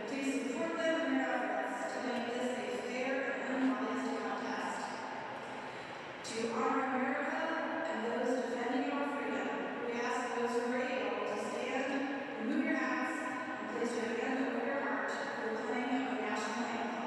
Please support them in their efforts to make this a fair and unbiased contest. To honor America and those defending our freedom, we ask those who are able to stand, remove your hats, and place your hand over your heart for the playing of the national anthem.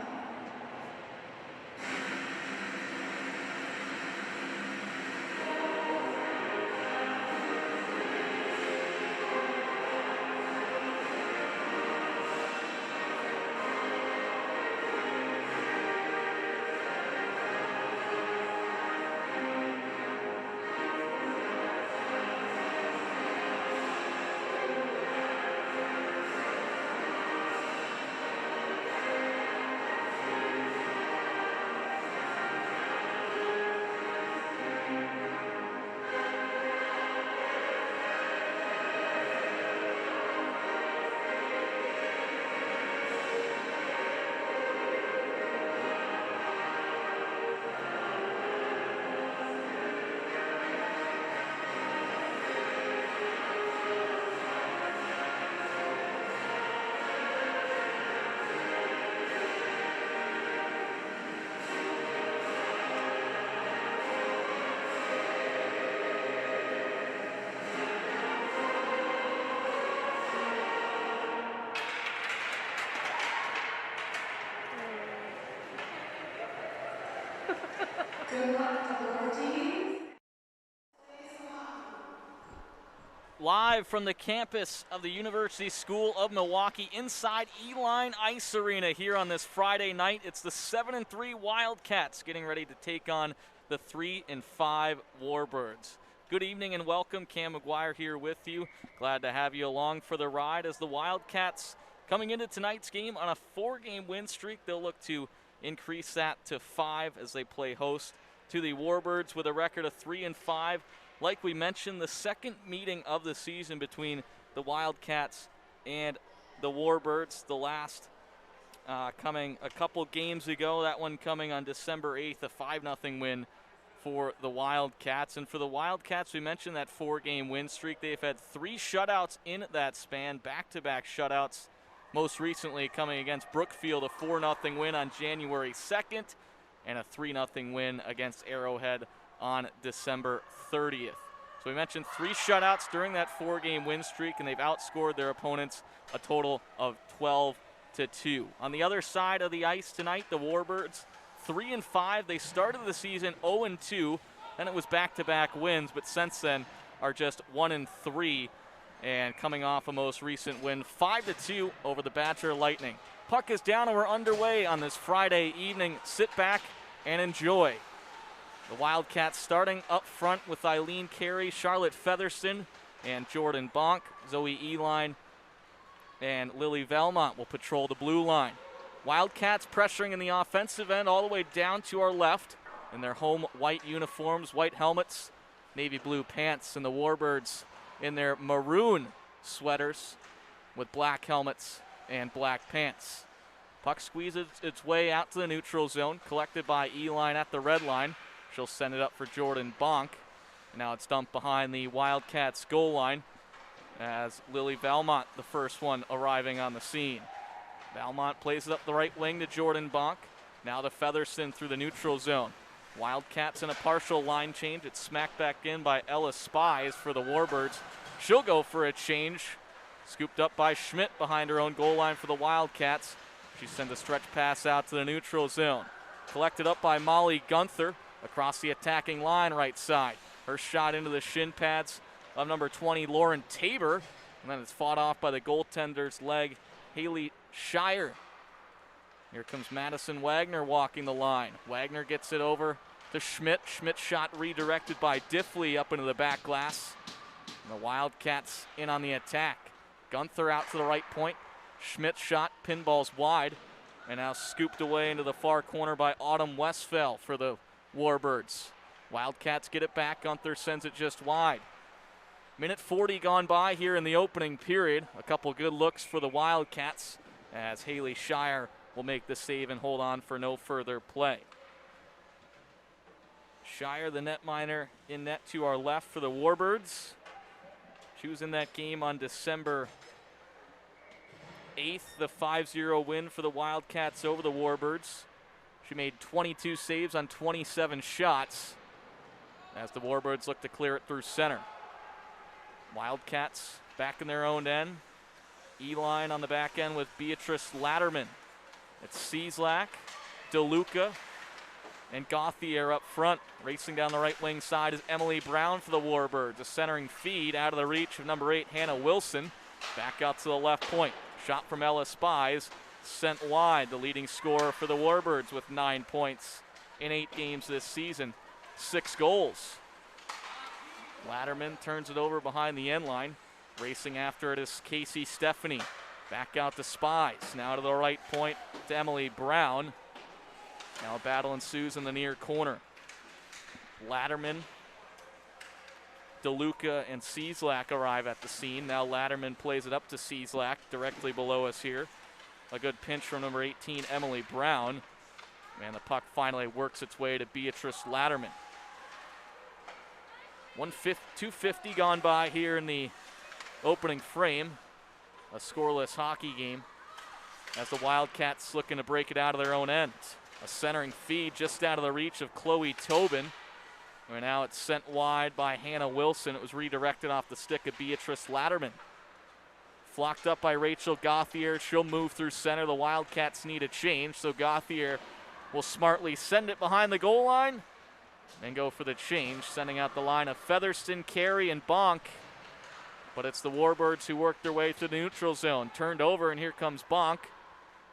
Good luck to our teams. Live from the campus of the University School of Milwaukee inside Eline Ice Arena here on this Friday night. It's the 7-3 Wildcats getting ready to take on the 3-5 Warbirds. Good evening and welcome. Cam McGuire here with you. Glad to have you along for the ride as the Wildcats coming into tonight's game on a 4-game win streak. They'll look to increase that to 5 as they play host to the Warbirds with a record of 3-5. Like we mentioned, the second meeting of the season between the Wildcats and the Warbirds. The last coming a couple games ago, that one coming on December 8th, a 5-0 win for the Wildcats. And for the Wildcats, we mentioned that 4-game win streak. They've had 3 shutouts in that span, back-to-back shutouts. Most recently coming against Brookfield, a 4-0 win on January 2nd, and a 3-0 win against Arrowhead on December 30th. So we mentioned 3 shutouts during that 4-game win streak, and they've outscored their opponents a total of 12-2. On the other side of the ice tonight, the Warbirds, 3-5. They started the season 0-2, then it was back-to-back wins, but since then are just 1-3. And coming off a most recent win, 5-2 over the Badger Lightning. Puck is down and we're underway on this Friday evening. Sit back and enjoy. The Wildcats starting up front with Eileen Carey, Charlotte Featherston, and Jordan Bonk. Zoe Eline and Lily Velmont will patrol the blue line. Wildcats pressuring in the offensive end all the way down to our left in their home white uniforms, white helmets, navy blue pants, and the Warbirds in their maroon sweaters with black helmets and black pants. Puck squeezes its way out to the neutral zone, collected by Eline at the red line. She'll send it up for Jordan Bonk. And now it's dumped behind the Wildcats goal line as Lily Valmont, the first one arriving on the scene. Valmont plays it up the right wing to Jordan Bonk. Now to Featherston through the neutral zone. Wildcats in a partial line change. It's smacked back in by Ella Spies for the Warbirds. She'll go for a change. Scooped up by Schmidt behind her own goal line for the Wildcats. She sends a stretch pass out to the neutral zone. Collected up by Molly Gunther across the attacking line right side. Her shot into the shin pads of number 20, Lauren Tabor. And then it's fought off by the goaltender's leg, Haley Shire. Here comes Madison Wagner walking the line. Wagner gets it over to Schmidt. Schmidt's shot redirected by Diffley up into the back glass. And the Wildcats in on the attack. Gunther out to the right point. Schmidt's shot pinballs wide. And now scooped away into the far corner by Autumn Westphal for the Warbirds. Wildcats get it back. Gunther sends it just wide. Minute 40 gone by here in the opening period. A couple good looks for the Wildcats as Haley Shire will make the save and hold on for no further play. Shire, the netminer, in net to our left for the Warbirds. She was in that game on December 8th, the 5-0 win for the Wildcats over the Warbirds. She made 22 saves on 27 shots as the Warbirds look to clear it through center. Wildcats back in their own end. E-line on the back end with Beatrice Latterman. It's Cieslak, DeLuca, and Gauthier up front. Racing down the right wing side is Emily Brown for the Warbirds. A centering feed out of the reach of number 8, Hannah Wilson. Back out to the left point. Shot from Ella Spies, sent wide. The leading scorer for the Warbirds with 9 points in 8 games this season. 6 goals. Latterman turns it over behind the end line. Racing after it is Casey Stephanie. Back out to Spies. Now to the right point to Emily Brown. Now a battle ensues in the near corner. Latterman, DeLuca, and Cieslak arrive at the scene. Now Latterman plays it up to Cieslak directly below us here. A good pinch from number 18, Emily Brown. And the puck finally works its way to Beatrice Latterman. 2:50 gone by here in the opening frame. A scoreless hockey game as the Wildcats looking to break it out of their own end. A centering feed just out of the reach of Chloe Tobin. And now it's sent wide by Hannah Wilson. It was redirected off the stick of Beatrice Latterman. Flocked up by Rachel Gauthier. She'll move through center. The Wildcats need a change, so Gauthier will smartly send it behind the goal line and go for the change, sending out the line of Featherston, Carey, and Bonk. But it's the Warbirds who work their way through the neutral zone. Turned over, and here comes Bonk.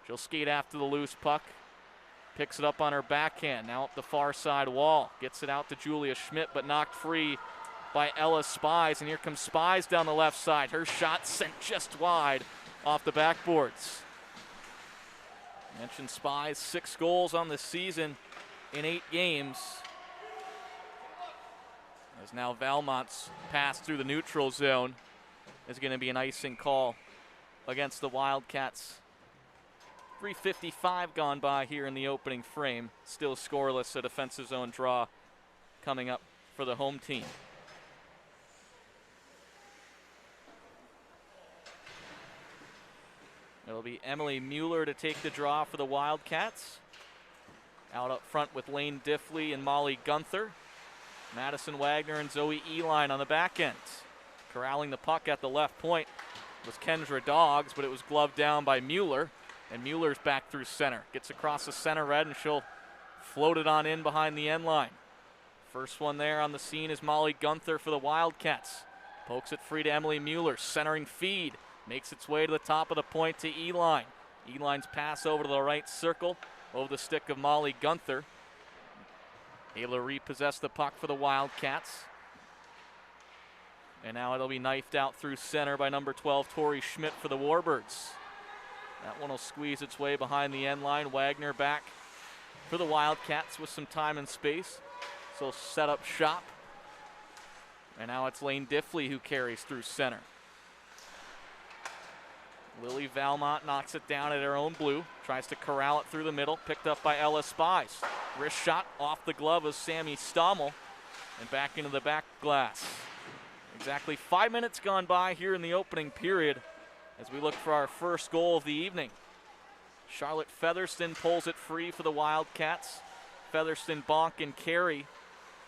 She'll skate after the loose puck. Picks it up on her backhand, now up the far side wall. Gets it out to Julia Schmidt, but knocked free by Ella Spies. And here comes Spies down the left side. Her shot sent just wide off the backboards. Mentioned Spies, 6 goals on the season in 8 games. As now Valmont's pass through the neutral zone is going to be an icing call against the Wildcats. 3:55 gone by here in the opening frame. Still scoreless, a defensive zone draw coming up for the home team. It'll be Emily Mueller to take the draw for the Wildcats. Out up front with Lane Diffley and Molly Gunther. Madison Wagner and Zoe E-line on the back end. Corralling the puck at the left point was Kendra Doggs, but it was gloved down by Mueller. And Mueller's back through center. Gets across the center red, and she'll float it on in behind the end line. First one there on the scene is Molly Gunther for the Wildcats. Pokes it free to Emily Mueller. Centering feed. Makes its way to the top of the point to E-line. E-line's pass over to the right circle. Over the stick of Molly Gunther. Able to repossess the puck for the Wildcats. And now it'll be knifed out through center by number 12, Tori Schmidt for the Warbirds. That one will squeeze its way behind the end line. Wagner back for the Wildcats with some time and space. So set up shop. And now it's Lane Diffley who carries through center. Lily Valmont knocks it down at her own blue. Tries to corral it through the middle. Picked up by Ella Spies. Wrist shot off the glove of Sammy Stommel. And back into the back glass. Exactly 5 minutes gone by here in the opening period as we look for our first goal of the evening. Charlotte Featherston pulls it free for the Wildcats. Featherston, Bonk, and Carey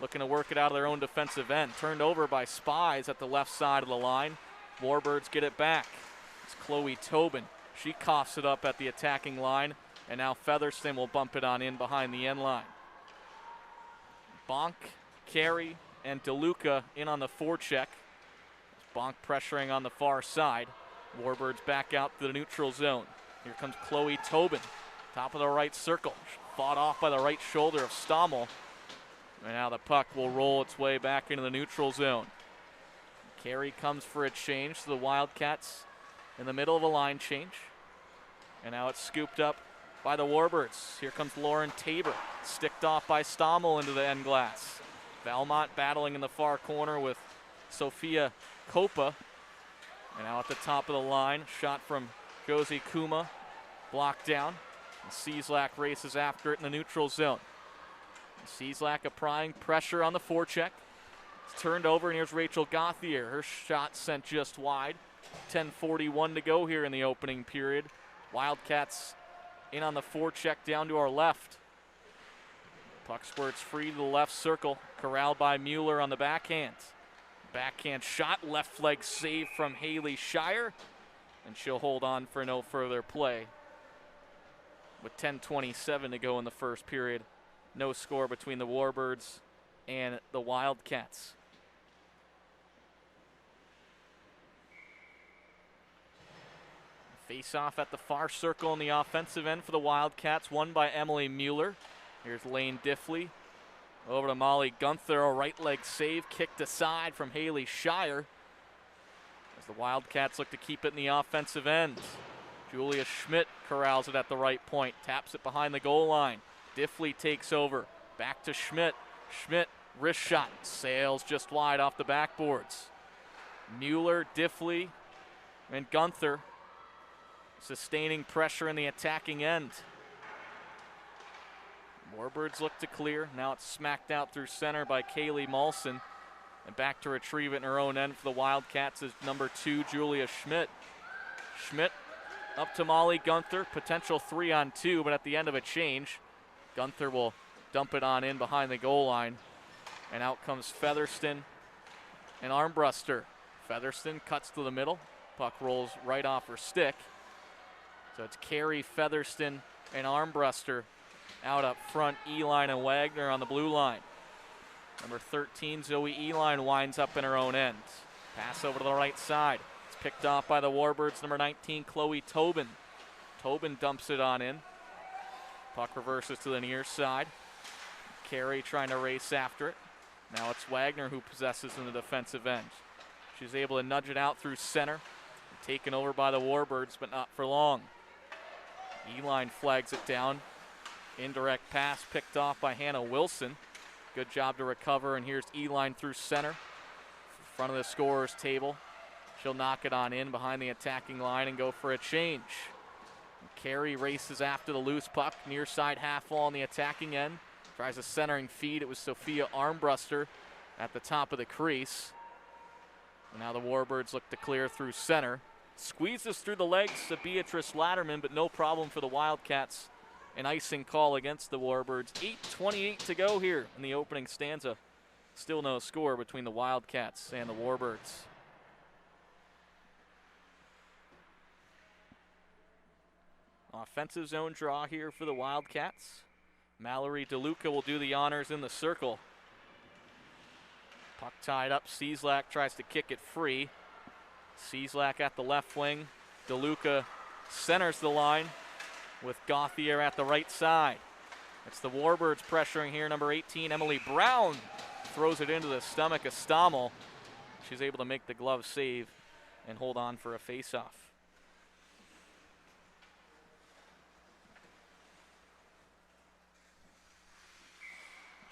looking to work it out of their own defensive end. Turned over by Spies at the left side of the line. Warbirds get it back. It's Chloe Tobin. She coughs it up at the attacking line, and now Featherston will bump it on in behind the end line. Bonk, Carey, and DeLuca in on the forecheck. Bonk pressuring on the far side. Warbirds back out to the neutral zone. Here comes Chloe Tobin. Top of the right circle. Fought off by the right shoulder of Stommel. And now the puck will roll its way back into the neutral zone. Carey comes for a change to the Wildcats in the middle of a line change. And now it's scooped up by the Warbirds. Here comes Lauren Tabor. Sticked off by Stommel into the end glass. Valmont battling in the far corner with Sophia Copa. And now at the top of the line, shot from Josie Kuma, blocked down. And Cieslak races after it in the neutral zone. Cieslak applying pressure on the forecheck. It's turned over, and here's Rachel Gauthier. Her shot sent just wide. 10:41 to go here in the opening period. Wildcats in on the forecheck down to our left. Puck squirts free to the left circle, corralled by Mueller on the backhand. Backhand shot, left leg save from Haley Shire, and she'll hold on for no further play. With 10:27 to go in the first period, no score between the Warbirds and the Wildcats. Face-off at the far circle on the offensive end for the Wildcats, won by Emily Mueller. Here's Lane Diffley. Over to Molly Gunther, a right leg save, kicked aside from Haley Shire. As the Wildcats look to keep it in the offensive end. Julia Schmidt corrals it at the right point, taps it behind the goal line. Diffley takes over, back to Schmidt. Schmidt, wrist shot, sails just wide off the backboards. Mueller, Diffley, and Gunther sustaining pressure in the attacking end. Warbirds look to clear. Now it's smacked out through center by Kaylee Molson. And back to retrieve it in her own end for the Wildcats is number 2, Julia Schmidt. Schmidt up to Molly Gunther. Potential 3-on-2, but at the end of a change, Gunther will dump it on in behind the goal line. And out comes Featherston and Armbruster. Featherston cuts to the middle. Puck rolls right off her stick. So it's Carey, Featherston, and Armbruster out up front. Eline and Wagner on the blue line. Number 13, Zoe Eline, winds up in her own end. Pass over to the right side. It's picked off by the Warbirds. Number 19, Chloe Tobin. Tobin dumps it on in. Puck reverses to the near side. Carey trying to race after it. Now it's Wagner who possesses in the defensive end. She's able to nudge it out through center. Taken over by the Warbirds, but not for long. Eline flags it down. Indirect pass picked off by Hannah Wilson. Good job to recover, and here's Eline through center. Front of the scorer's table. She'll knock it on in behind the attacking line and go for a change. Carey races after the loose puck. Near side half wall on the attacking end. Tries a centering feed. It was Sophia Armbruster at the top of the crease. And now the Warbirds look to clear through center. Squeezes through the legs of Beatrice Latterman, but no problem for the Wildcats. An icing call against the Warbirds. 8:28 to go here in the opening stanza. Still no score between the Wildcats and the Warbirds. Offensive zone draw here for the Wildcats. Mallory DeLuca will do the honors in the circle. Puck tied up. Cieslak tries to kick it free. Cieslak at the left wing. DeLuca centers the line with Gauthier at the right side. It's the Warbirds pressuring here. Number 18, Emily Brown, throws it into the stomach of Stommel. She's able to make the glove save and hold on for a faceoff.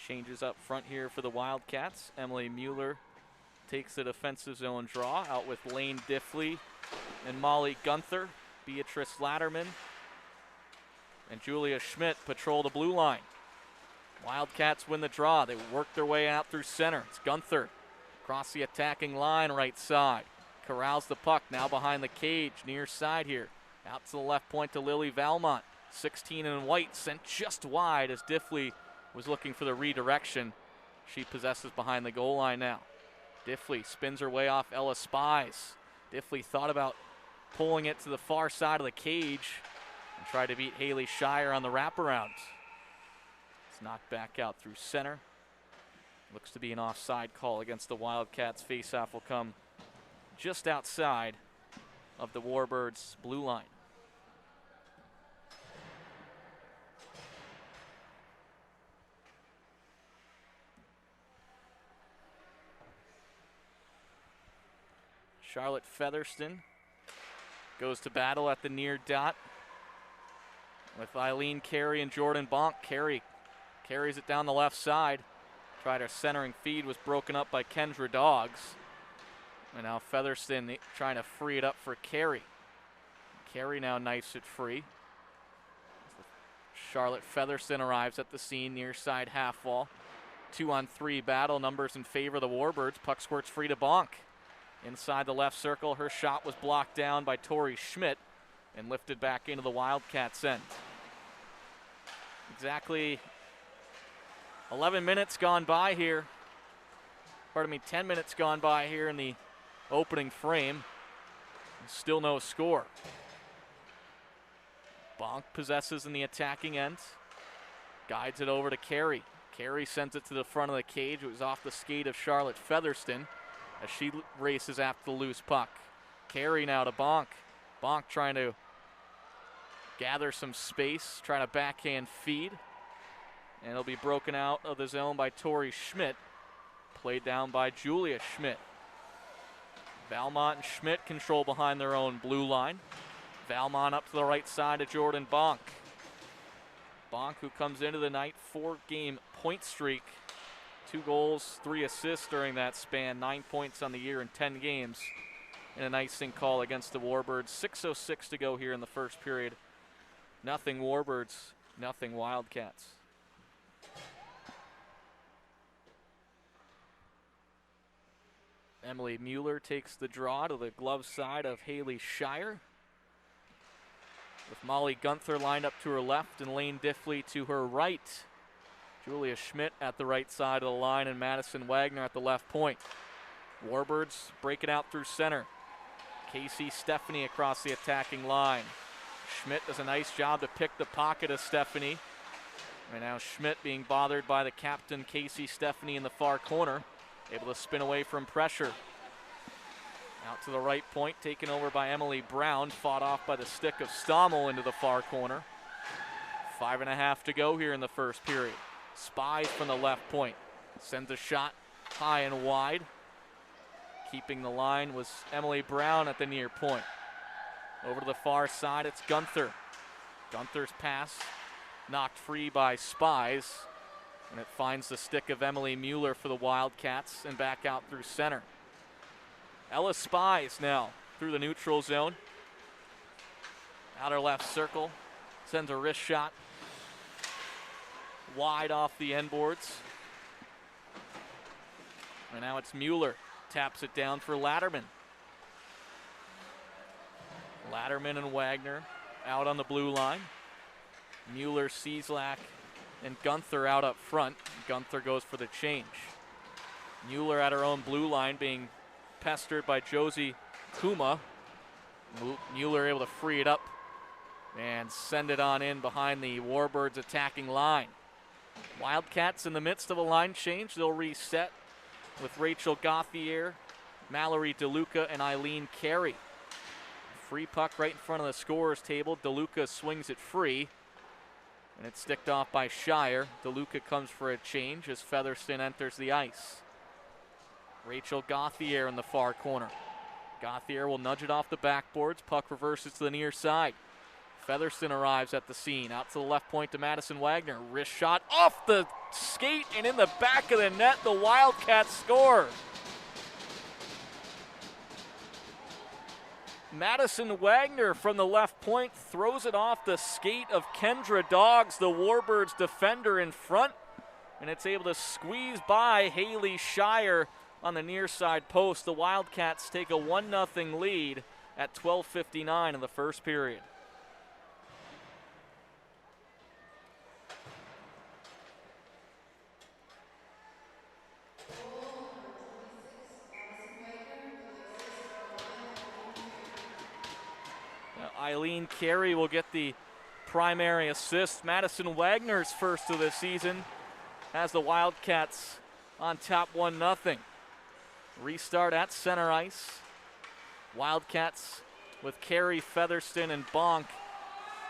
Changes up front here for the Wildcats. Emily Mueller takes the defensive zone draw out with Lane Diffley and Molly Gunther. Beatrice Latterman and Julia Schmidt patrol the blue line. Wildcats win the draw. They work their way out through center. It's Gunther across the attacking line right side. Corrals the puck now behind the cage near side here. Out to the left point to Lily Valmont. 16 in white sent just wide as Diffley was looking for the redirection. She possesses behind the goal line now. Diffley spins her way off Ella Spies. Diffley thought about pulling it to the far side of the cage and tried to beat Haley Shire on the wraparound. It's knocked back out through center. Looks to be an offside call against the Wildcats. Faceoff will come just outside of the Warbirds' blue line. Charlotte Featherston goes to battle at the near dot with Eileen Carey and Jordan Bonk. Carey carries it down the left side. Tried her centering feed, was broken up by Kendra Doggs. And now Featherston trying to free it up for Carey. Carey now knifes it free. Charlotte Featherston arrives at the scene near side half wall. 2-on-3 battle, numbers in favor of the Warbirds. Puck squirts free to Bonk. Inside the left circle, her shot was blocked down by Tori Schmidt and lifted back into the Wildcats' end. Exactly 11 minutes gone by here. 10 minutes gone by here in the opening frame. Still no score. Bonk possesses in the attacking end. Guides it over to Carey. Carey sends it to the front of the cage. It was off the skate of Charlotte Featherston as she races after the loose puck. Carey now to Bonk. Bonk trying to gather some space, trying to backhand feed. And it'll be broken out of the zone by Tori Schmidt. Played down by Julia Schmidt. Valmont and Schmidt control behind their own blue line. Valmont up to the right side of Jordan Bonk. Bonk, who comes into the night, 4-game point streak. 2 goals, 3 assists during that span, 9 points on the year in 10 games. And an icing call against the Warbirds. 6:06 to go here in the first period. Nothing Warbirds, nothing Wildcats. Emily Mueller takes the draw to the glove side of Haley Shire, with Molly Gunther lined up to her left and Lane Diffley to her right. Julia Schmidt at the right side of the line and Madison Wagner at the left point. Warbirds break it out through center. Casey Stephanie across the attacking line. Schmidt does a nice job to pick the pocket of Stephanie. And now Schmidt being bothered by the captain, Casey Stephanie, in the far corner. Able to spin away from pressure. Out to the right point, taken over by Emily Brown. Fought off by the stick of Stommel into the far corner. 5:30 to go here in the first period. Spies from the left point. Sends a shot high and wide. Keeping the line was Emily Brown at the near point. Over to the far side, it's Gunther. Gunther's pass knocked free by Spies. And it finds the stick of Emily Mueller for the Wildcats and back out through center. Ella Spies now through the neutral zone. Outer left circle. Sends a wrist shot. Wide off the end boards. And now it's Mueller. Taps it down for Latterman. Latterman and Wagner out on the blue line. Mueller, Cieslak, and Gunther out up front. Gunther goes for the change. Mueller at her own blue line being pestered by Josie Kuma. Mueller able to free it up and send it on in behind the Warbirds attacking line. Wildcats in the midst of a line change. They'll reset with Rachel Gauthier, Mallory DeLuca, and Eileen Carey. Free puck right in front of the scorer's table. DeLuca swings it free. And it's sticked off by Shire. DeLuca comes for a change as Featherston enters the ice. Rachel Gauthier in the far corner. Gauthier will nudge it off the backboards. Puck reverses to the near side. Featherston arrives at the scene. Out to the left point to Madison Wagner. Wrist shot off the skate and in the back of the net. The Wildcats score. Madison Wagner from the left point throws it off the skate of Kendra Doggs, the Warbirds defender in front, and it's able to squeeze by Haley Shire on the near side post. The Wildcats take a 1-0 lead at 12:59 in the first period. Eileen Carey will get the primary assist. Madison Wagner's first of the season has the Wildcats on top 1-0. Restart at center ice. Wildcats with Carey, Featherston, and Bonk.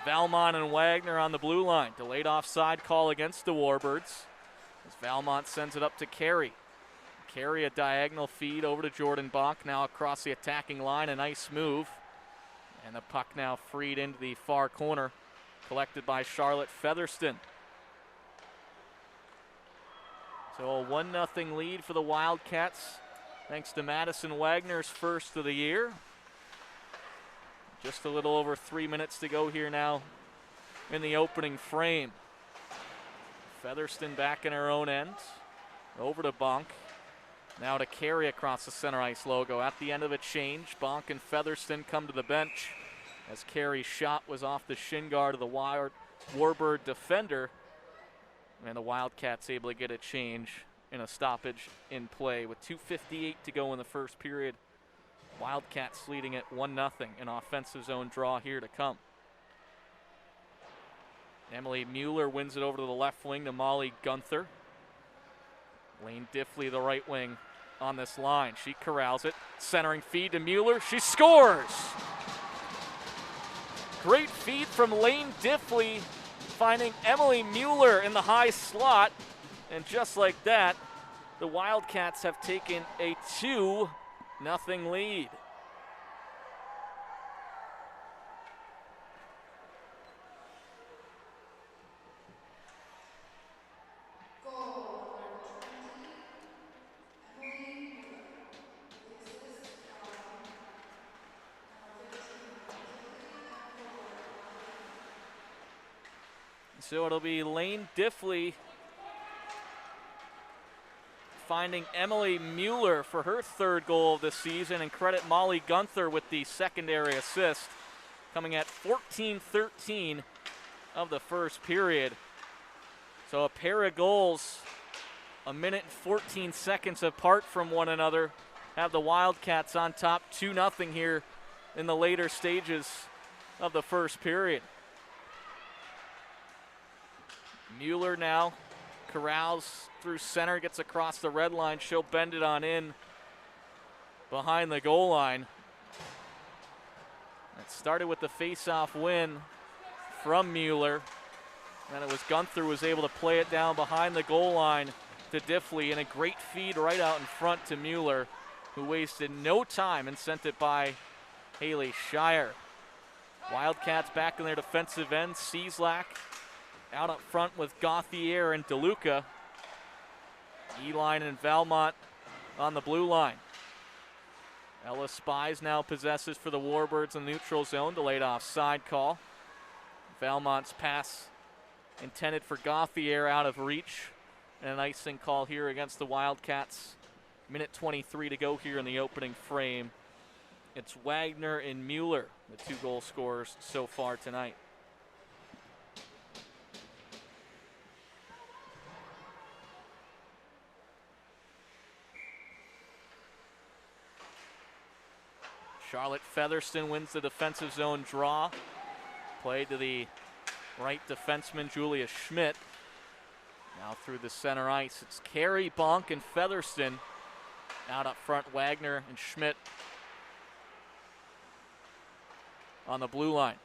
Valmont and Wagner on the blue line. Delayed offside call against the Warbirds as Valmont sends it up to Carey. Carey a diagonal feed over to Jordan Bonk, now across the attacking line. A nice move. And the puck now freed into the far corner, collected by Charlotte Featherston. So a 1-0 lead for the Wildcats, thanks to Madison Wagner's first of the year. Just a little over 3 minutes to go here now in the opening frame. Featherston back in her own end. Over to Bonk. Now to Carey across the center ice logo. At the end of a change, Bonk and Featherston come to the bench as Carey's shot was off the shin guard of the Warbird defender. And the Wildcats able to get a change in a stoppage in play with 2:58 to go in the first period. Wildcats leading at 1-0. An offensive zone draw here to come. Emily Mueller wins it over to the left wing to Molly Gunther. Lane Diffley, the right wing, on this line. She corrals it. Centering feed to Mueller. She scores! Great feed from Lane Diffley, finding Emily Mueller in the high slot. And just like that, the Wildcats have taken a 2-0 lead. So it'll be Lane Diffley finding Emily Mueller for her third goal of the season, and credit Molly Gunther with the secondary assist, coming at 14-13 of the first period. So a pair of goals, a minute and 14 seconds apart from one another, have the Wildcats on top 2-0 here in the later stages of the first period. Mueller now corrals through center, gets across the red line. She'll bend it on in behind the goal line. It started with the face-off win from Mueller. Then it was Gunther who was able to play it down behind the goal line to Diffley, and a great feed right out in front to Mueller, who wasted no time and sent it by Haley Shire. Wildcats back in their defensive end. Cieslak out up front with Gauthier and DeLuca. Eline and Valmont on the blue line. Ella Spies now possesses for the Warbirds in the neutral zone. Delayed offside call. Valmont's pass intended for Gauthier out of reach. And an icing call here against the Wildcats. Minute 23 to go here in the opening frame. It's Wagner and Mueller, the two goal scorers so far tonight. Charlotte Featherston wins the defensive zone draw. Play to the right defenseman, Julia Schmidt. Now through the center ice, it's Carey, Bonk, and Featherston. Out up front, Wagner and Schmidt on the blue line.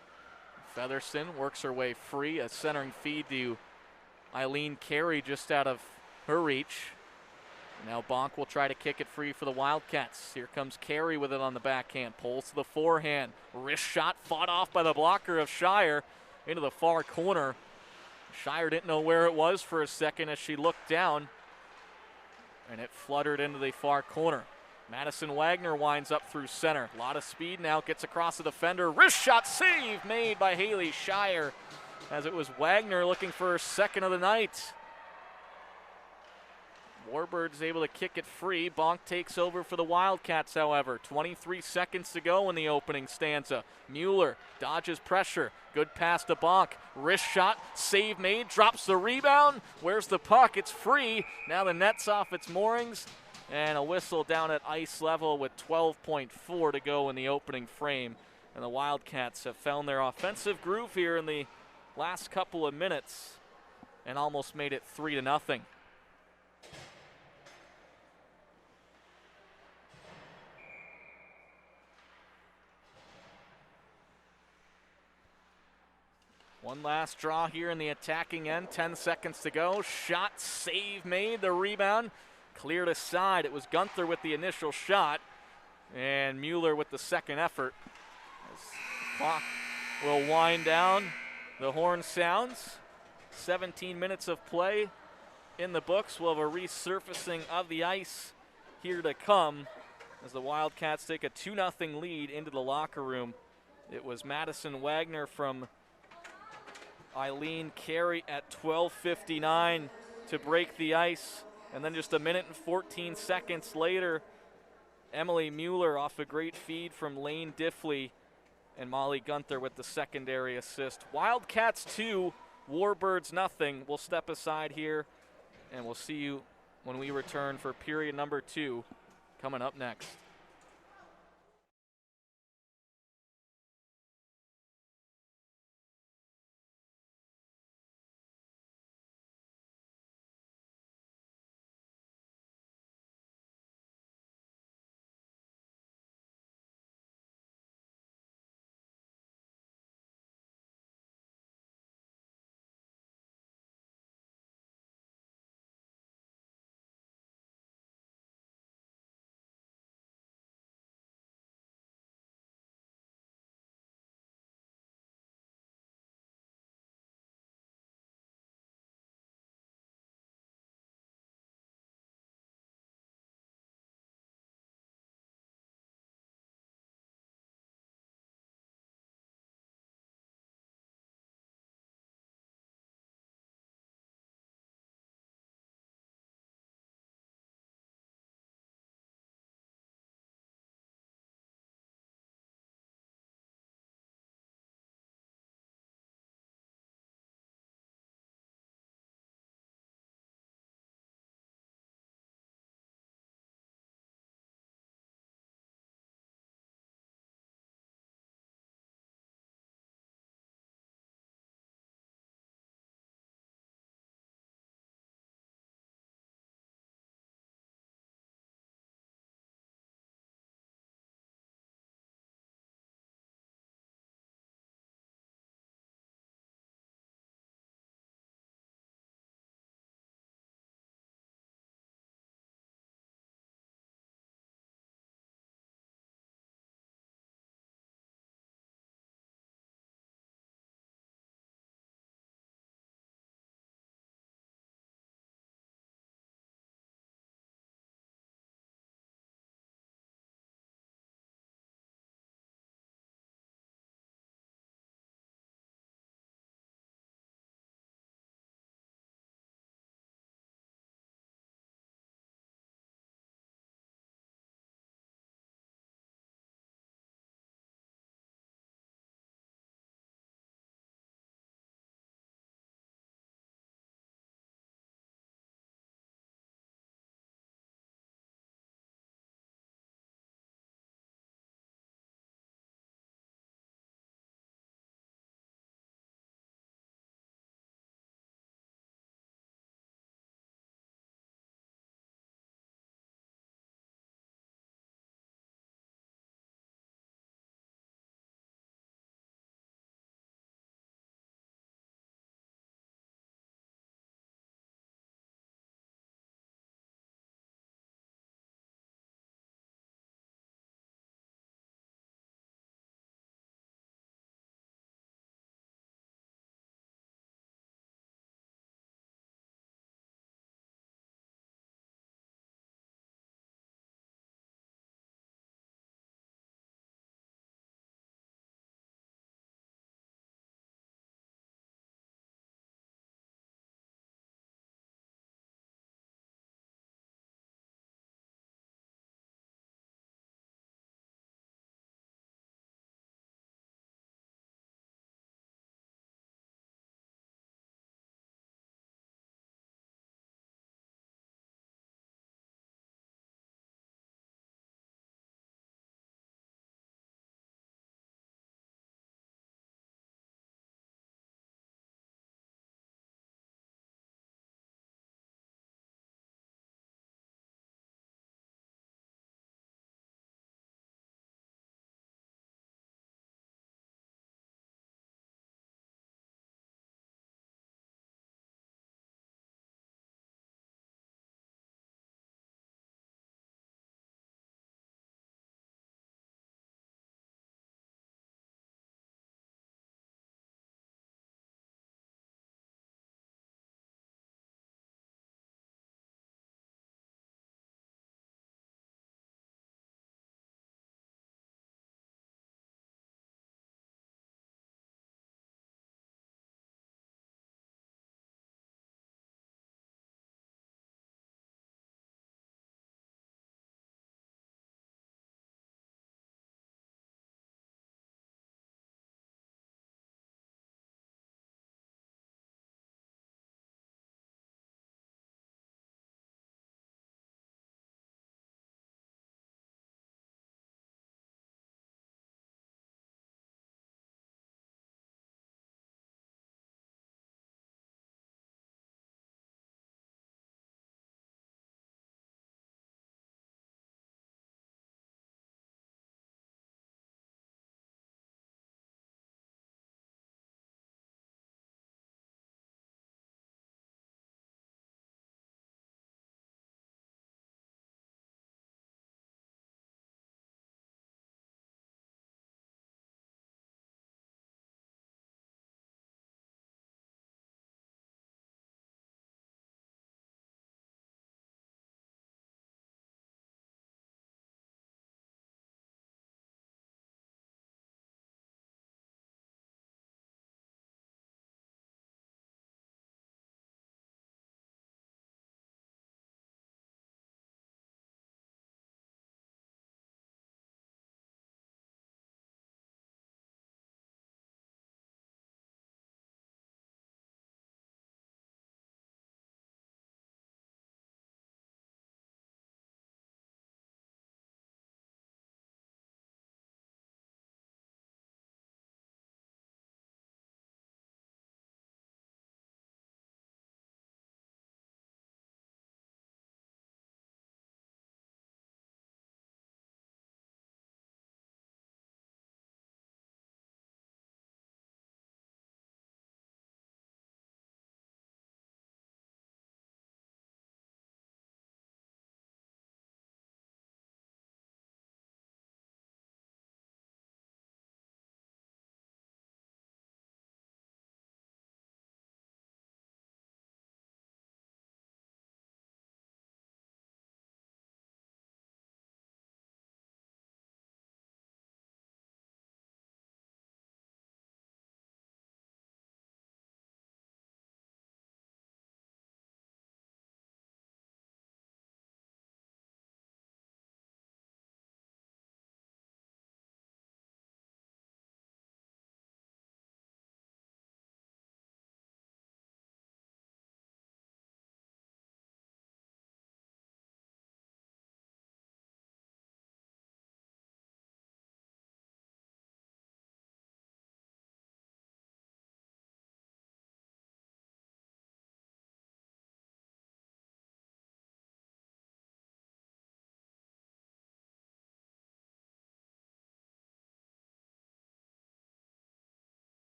Featherston works her way free. A centering feed to Eileen Carey just out of her reach. Now Bonk will try to kick it free for the Wildcats. Here comes Carey with it on the backhand. Pulls to the forehand. Wrist shot fought off by the blocker of Shire into the far corner. Shire didn't know where it was for a second as she looked down, and it fluttered into the far corner. Madison Wagner winds up through center. A lot of speed now, gets across the defender. Wrist shot save made by Haley Shire, as it was Wagner looking for her second of the night. Warbirds able to kick it free. Bonk takes over for the Wildcats, however. 23 seconds to go in the opening stanza. Mueller dodges pressure. Good pass to Bonk. Wrist shot, save made, drops the rebound. Where's the puck? It's free. Now the net's off its moorings. And a whistle down at ice level with 12.4 to go in the opening frame. And the Wildcats have found their offensive groove here in the last couple of minutes and almost made it 3-0. One last draw here in the attacking end. 10 seconds to go. Shot, save made. The rebound cleared aside. It was Gunther with the initial shot, and Mueller with the second effort. As the clock will wind down. The horn sounds. 17 minutes of play in the books. We'll have a resurfacing of the ice here to come as the Wildcats take a 2-0 lead into the locker room. It was Madison Wagner from Eileen Carey at 12:59 to break the ice. And then just a minute and 14 seconds later, Emily Mueller off a great feed from Lane Diffley, and Molly Gunther with the secondary assist. Wildcats 2, Warbirds nothing. We'll step aside here, and we'll see you when we return for period number 2 coming up next.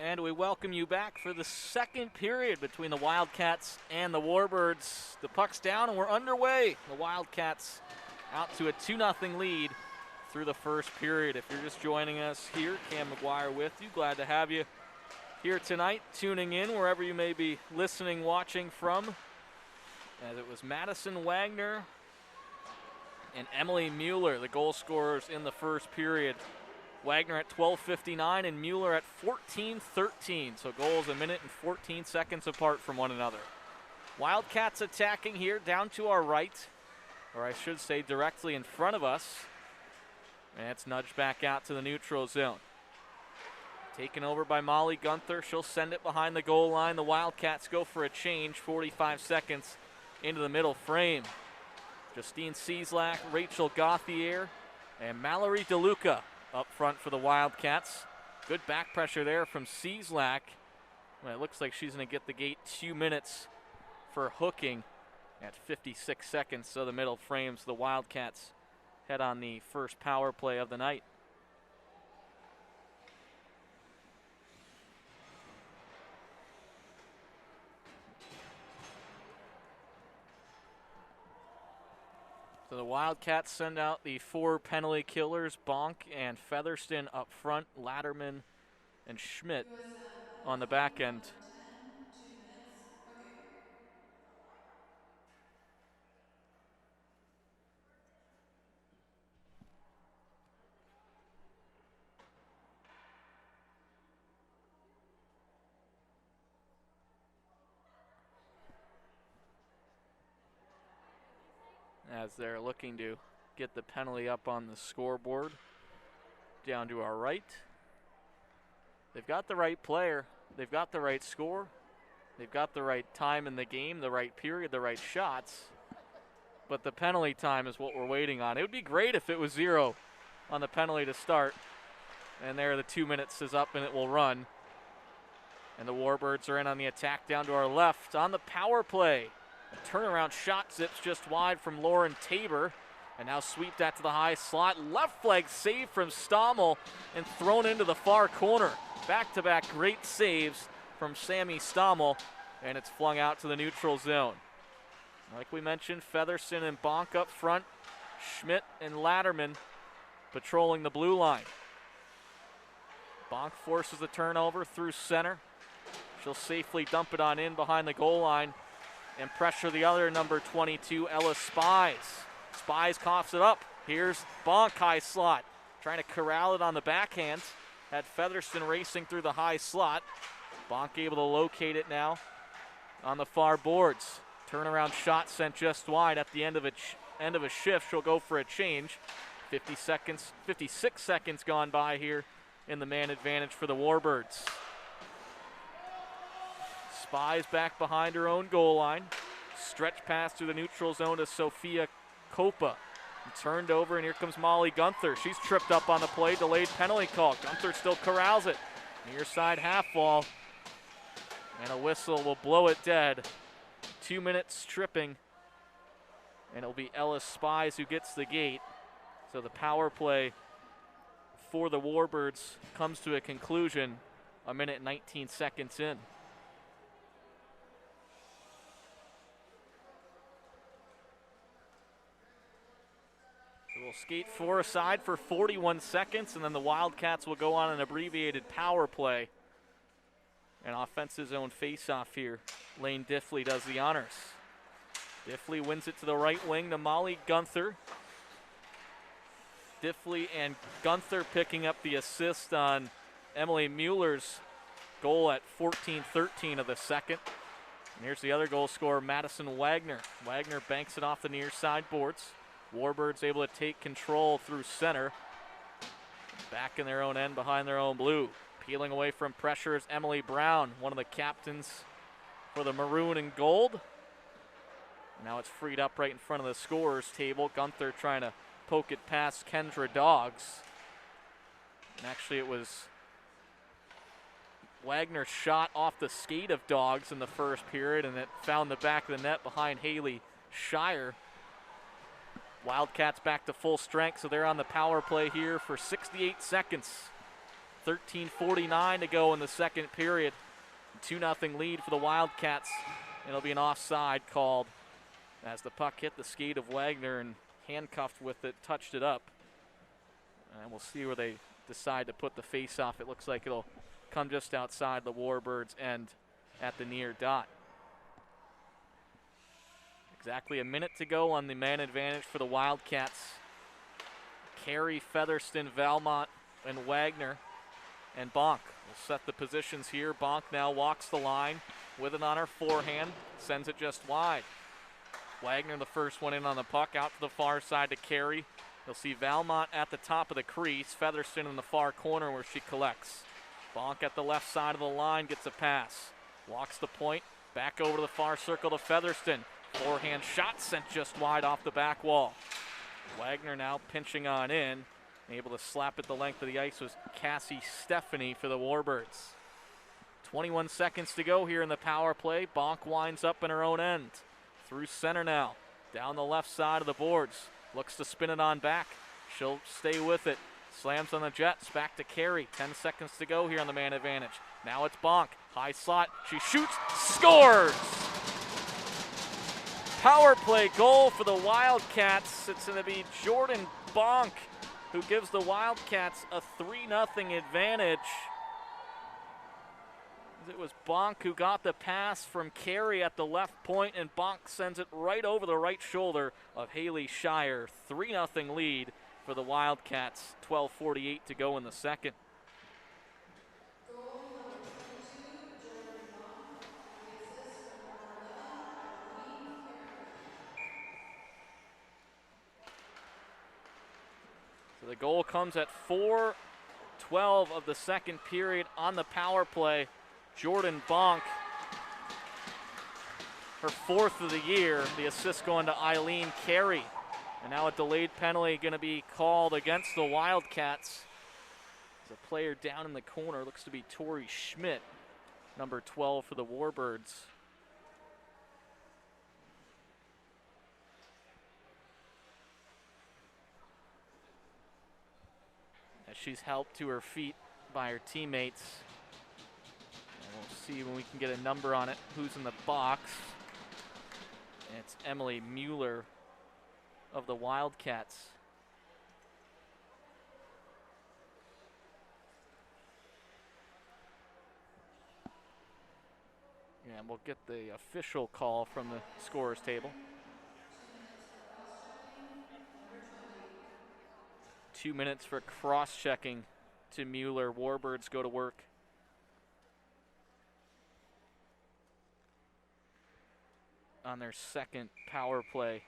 And we welcome you back for the second period between the Wildcats and the Warbirds. The puck's down and we're underway. The Wildcats out to a 2-0 lead through the first period. If you're just joining us here, Cam McGuire with you. Glad to have you here tonight, tuning in wherever you may be listening, watching from. As it was Madison Wagner and Emily Mueller, the goal scorers in the first period. Wagner at 12:59 and Mueller at 14:13. So goals a minute and 14 seconds apart from one another. Wildcats attacking here down to our right, or I should say directly in front of us. And it's nudged back out to the neutral zone. Taken over by Molly Gunther. She'll send it behind the goal line. The Wildcats go for a change, 45 seconds into the middle frame. Justine Cieslak, Rachel Gauthier, and Mallory DeLuca up front for the Wildcats. Good back pressure there from Cieslak. Well, it looks like she's going to get the gate 2 minutes for hooking at 56 seconds. So the middle frames, the Wildcats head on the first power play of the night. So the Wildcats send out the 4 penalty killers, Bonk and Featherston up front, Latterman and Schmidt on the back end. 2 minutes. Okay. As they're looking to get the penalty up on the scoreboard. Down to our right. They've got the right player. They've got the right score. They've got the right time in the game, the right period, the right shots. But the penalty time is what we're waiting on. It would be great if it was 0 on the penalty to start. And there the 2 minutes is up and it will run. And the Warbirds are in on the attack down to our left on the power play. A turnaround shot zips just wide from Lauren Tabor. And now sweep that to the high slot. Left flag save from Stommel and thrown into the far corner. Back-to-back great saves from Sammy Stommel. And it's flung out to the neutral zone. Like we mentioned, Featherston and Bonk up front. Schmidt and Latterman patrolling the blue line. Bonk forces the turnover through center. She'll safely dump it on in behind the goal line and pressure the other number 22, Ella Spies. Spies coughs it up. Here's Bonk, high slot. Trying to corral it on the backhand. Had Featherston racing through the high slot. Bonk able to locate it now on the far boards. Turnaround shot sent just wide at the end of a shift. She'll go for a change. 56 seconds gone by here in the man advantage for the Warbirds. Spies back behind her own goal line. Stretch pass through the neutral zone to Sophia Copa. And turned over, and here comes Molly Gunther. She's tripped up on the play, delayed penalty call. Gunther still corrals it. Near side half ball. And a whistle will blow it dead. 2 minutes tripping. And it'll be Ellis Spies who gets the gate. So the power play for the Warbirds comes to a conclusion a minute and 19 seconds in. So we'll skate 4 aside for 41 seconds, and then the Wildcats will go on an abbreviated power play. An offensive zone face-off here. Lane Diffley does the honors. Diffley wins it to the right wing to Molly Gunther. Diffley and Gunther picking up the assist on Emily Mueller's goal at 14:13 of the second. And here's the other goal scorer, Madison Wagner. Wagner banks it off the near side boards. Warbirds able to take control through center. Back in their own end behind their own blue. Peeling away from pressure is Emily Brown, one of the captains for the maroon and gold. Now it's freed up right in front of the scorer's table. Gunther trying to poke it past Kendra Doggs. And actually it was Wagner shot off the skate of Doggs in the first period, and it found the back of the net behind Haley Shire. Wildcats back to full strength, so they're on the power play here for 68 seconds. 13:49 to go in the second period. 2-0 lead for the Wildcats. It'll be an offside called as the puck hit the skate of Wagner and handcuffed with it, touched it up. And we'll see where they decide to put the face-off. It looks like it'll come just outside the Warbirds' end at the near dot. Exactly a minute to go on the man advantage for the Wildcats. Carey, Featherston, Valmont, and Wagner, and Bonk will set the positions here. Bonk now walks the line with it on her forehand, sends it just wide. Wagner, the first one in on the puck, out to the far side to Carey. You'll see Valmont at the top of the crease, Featherston in the far corner where she collects. Bonk at the left side of the line gets a pass. Walks the point, back over to the far circle to Featherston. Forehand shot sent just wide off the back wall. Wagner now pinching on in. Able to slap it the length of the ice was Cassie Stephanie for the Warbirds. 21 seconds to go here in the power play. Bonk winds up in her own end. Through center now. Down the left side of the boards. Looks to spin it on back. She'll stay with it. Slams on the Jets. Back to Carey. 10 seconds to go here on the man advantage. Now it's Bonk. High slot. She shoots. Scores! Power play goal for the Wildcats. It's going to be Jordan Bonk who gives the Wildcats a 3-0 advantage. It was Bonk who got the pass from Carey at the left point, and Bonk sends it right over the right shoulder of Haley Shire. 3-0 lead for the Wildcats. 12:48 to go in the second. So the goal comes at 4:12 of the second period on the power play. Jordan Bonk, her fourth of the year. The assist going to Eileen Carey. And now a delayed penalty going to be called against the Wildcats. There's a player down in the corner, looks to be Tori Schmidt, number 12 for the Warbirds. As she's helped to her feet by her teammates. And we'll see when we can get a number on it who's in the box. And it's Emily Mueller of the Wildcats. And we'll get the official call from the scorer's table. 2 minutes for cross-checking to Mueller. Warbirds go to work. On their second power play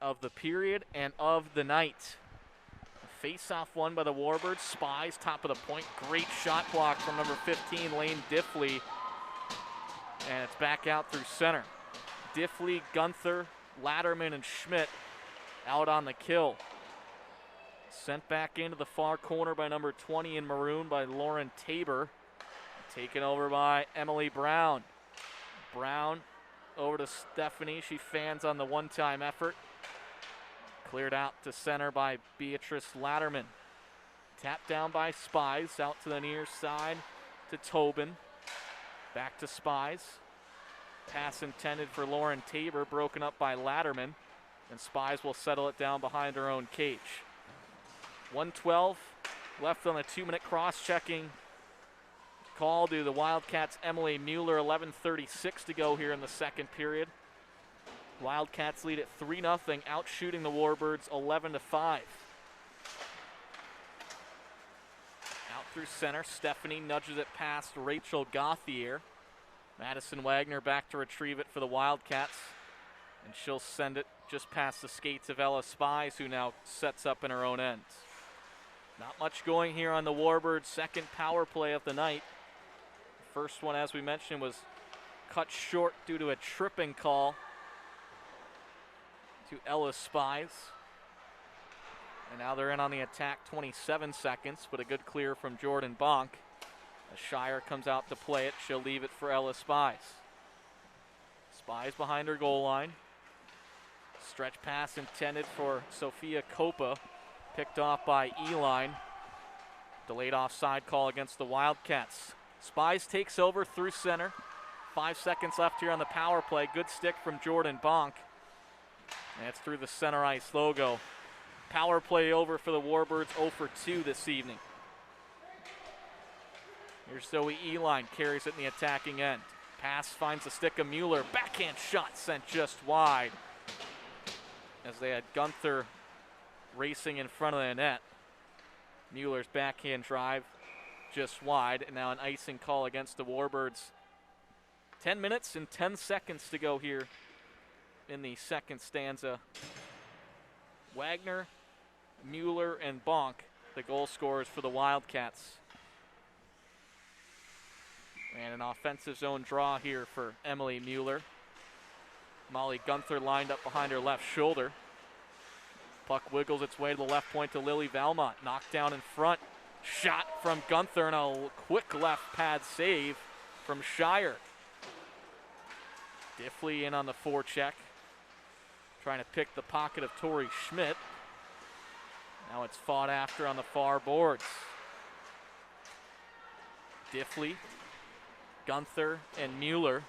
of the period and of the night. Face-off won by the Warbirds. Spies, top of the point. Great shot block from number 15, Lane Diffley. And it's back out through center. Diffley, Gunther, Latterman, and Schmidt out on the kill. Sent back into the far corner by number 20 in maroon by Lauren Tabor. Taken over by Emily Brown. Brown over to Stephanie. She fans on the one-time effort. Cleared out to center by Beatrice Latterman. Tapped down by Spies. Out to the near side to Tobin. Back to Spies. Pass intended for Lauren Tabor. Broken up by Latterman. And Spies will settle it down behind her own cage. 1:12 left on the 2-minute cross-checking call to the Wildcats' Emily Mueller. 11:36 to go here in the second period. Wildcats lead at 3-0, outshooting the Warbirds 11-5. Out through center, Stephanie nudges it past Rachel Gauthier. Madison Wagner back to retrieve it for the Wildcats, and she'll send it just past the skates of Ella Spies, who now sets up in her own end. Not much going here on the Warbirds' second power play of the night. The first one, as we mentioned, was cut short due to a tripping call to Ella Spies. And now they're in on the attack, 27 seconds, but a good clear from Jordan Bonk. As Shire comes out to play it, she'll leave it for Ella Spies. Spies behind her goal line. Stretch pass intended for Sophia Copa. Picked off by Eline. Delayed offside call against the Wildcats. Spies takes over through center. 5 seconds left here on the power play. Good stick from Jordan Bonk. And it's through the center ice logo. Power play over for the Warbirds, 0 for 2 this evening. Here's Zoe Eline, carries it in the attacking end. Pass finds the stick of Mueller. Backhand shot sent just wide. As they had Gunther racing in front of the net. Mueller's backhand drive just wide, and now an icing call against the Warbirds. 10 minutes and 10 seconds to go here in the second stanza. Wagner, Mueller, and Bonk, the goal scorers for the Wildcats. And an offensive zone draw here for Emily Mueller. Molly Gunther lined up behind her left shoulder. Puck wiggles its way to the left point to Lily Valmont. Knocked down in front. Shot from Gunther and a quick left pad save from Shire. Diffley in on the forecheck. Trying to pick the pocket of Tori Schmidt. Now it's fought after on the far boards. Diffley, Gunther, and Mueller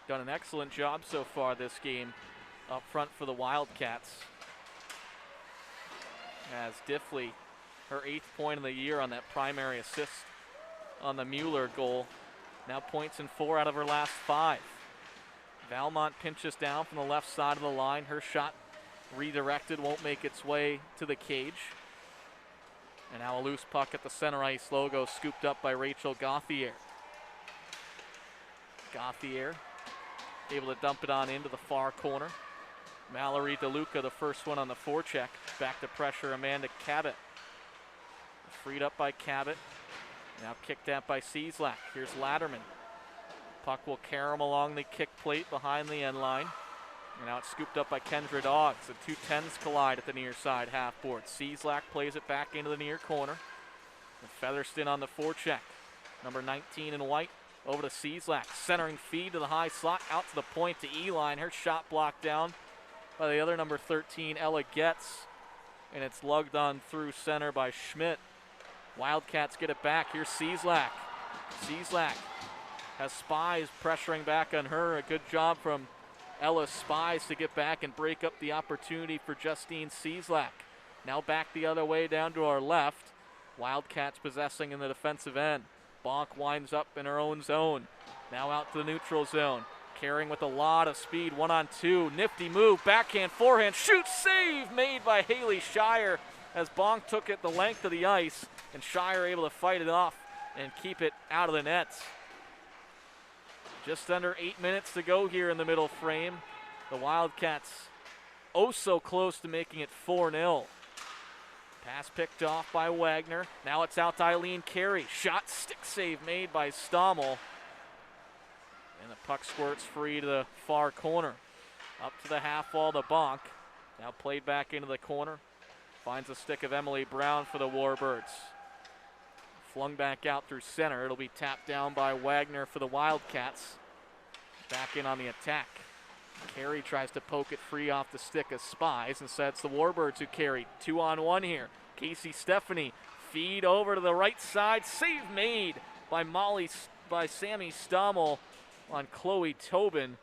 done an excellent job so far this game up front for the Wildcats. As Diffley, her 8th point of the year on that primary assist on the Mueller goal. Now points in 4 out of her last 5. Valmont pinches down from the left side of the line. Her shot redirected, won't make its way to the cage. And now a loose puck at the center ice logo, scooped up by Rachel Gauthier. Gauthier able to dump it on into the far corner. Mallory DeLuca, the first one on the forecheck. Back to pressure, Amanda Cabot. Freed up by Cabot. Now kicked out by Cieslak. Here's Latterman. Puck will carry him along the kick plate behind the end line. And now it's scooped up by Kendra Doggs. The 2 10s collide at the near side half board. Cieslak plays it back into the near corner. And Featherston on the forecheck. Number 19 in white over to Cieslak. Centering feed to the high slot. Out to the point to Eline. Her shot blocked down by the other number 13, Ella Getz. And it's lugged on through center by Schmidt. Wildcats get it back. Here's Cieslak. Cieslak has Spies pressuring back on her. A good job from Ella Spies to get back and break up the opportunity for Justine Cieslak. Now back the other way down to our left. Wildcats possessing in the defensive end. Bonk winds up in her own zone. Now out to the neutral zone. Carrying with a lot of speed, 1-on-2. Nifty move, backhand, forehand, shoot, save made by Haley Shire as Bonk took it the length of the ice, and Shire able to fight it off and keep it out of the nets. Just under 8 minutes to go here in the middle frame. The Wildcats oh so close to making it 4-0. Pass picked off by Wagner. Now it's out to Eileen Carey. Shot, stick save made by Stommel. And the puck squirts free to the far corner. Up to the half wall to Bonk. Now played back into the corner. Finds a stick of Emily Brown for the Warbirds. Flung back out through center. It'll be tapped down by Wagner for the Wildcats. Back in on the attack. Carey tries to poke it free off the stick of Spies. Instead, it's the Warbirds who carry. 2-on-1 here. Casey Stephanie feed over to the right side. Save made by Sammy Stommel on Chloe Tobin.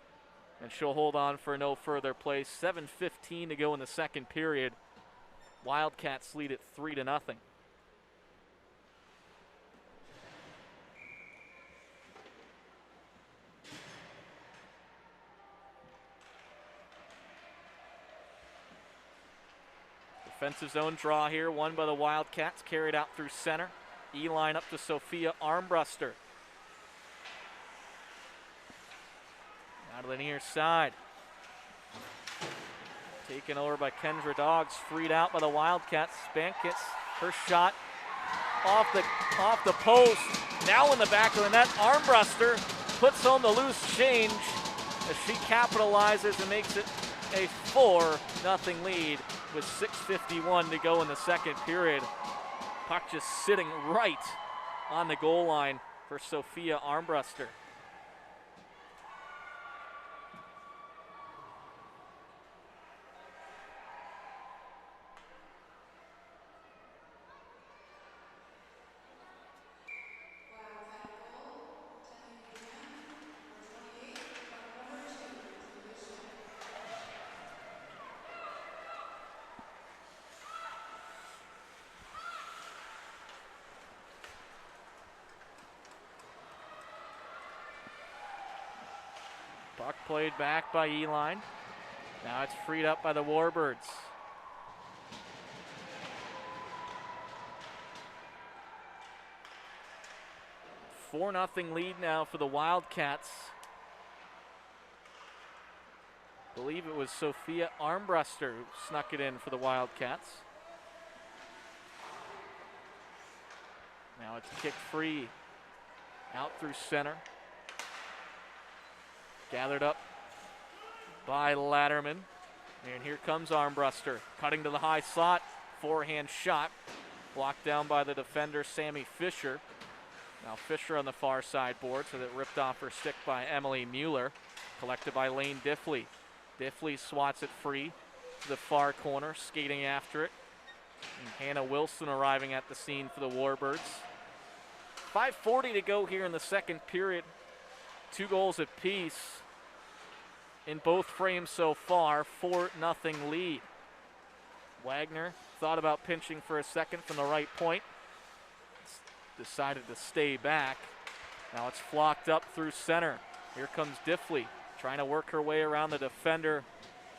And she'll hold on for no further play. 7:15 to go in the second period. Wildcats lead it 3-0. Defensive zone draw here, won by the Wildcats, carried out through center. Eline up to Sophia Armbruster. Out of the near side. Taken over by Kendra Doggs, freed out by the Wildcats. Spankets, her shot off the post. Now in the back of the net, Armbruster puts home the loose change as she capitalizes and makes it a 4-0 lead with 6:51 to go in the second period. Puck just sitting right on the goal line for Sophia Armbruster. Puck played back by Eline. Now it's freed up by the Warbirds. A 4-0 lead now for the Wildcats. I believe it was Sophia Armbruster who snuck it in for the Wildcats. Now it's kicked free out through center. Gathered up by Latterman. And here comes Armbruster, cutting to the high slot. Forehand shot. Blocked down by the defender, Sammy Fisher. Now Fisher on the far side board, so that ripped off her stick by Emily Mueller. Collected by Lane Diffley. Diffley swats it free to the far corner, skating after it. And Hannah Wilson arriving at the scene for the Warbirds. 5:40 to go here in the second period. 2 goals apiece in both frames so far. 4-0 lead. Wagner thought about pinching for a second from the right point. Decided to stay back. Now it's flocked up through center. Here comes Diffley, trying to work her way around the defender.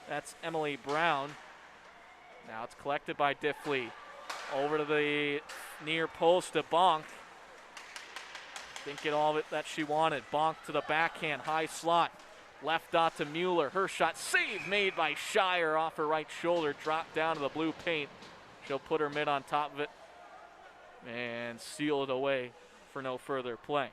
That's Emily Brown. Now it's collected by Diffley. Over to the near post to Bonk. Didn't get all of it that she wanted. Bonk to the backhand, high slot. Left dot to Mueller. Her shot, save made by Shire off her right shoulder. Dropped down to the blue paint. She'll put her mid on top of it and seal it away for no further play.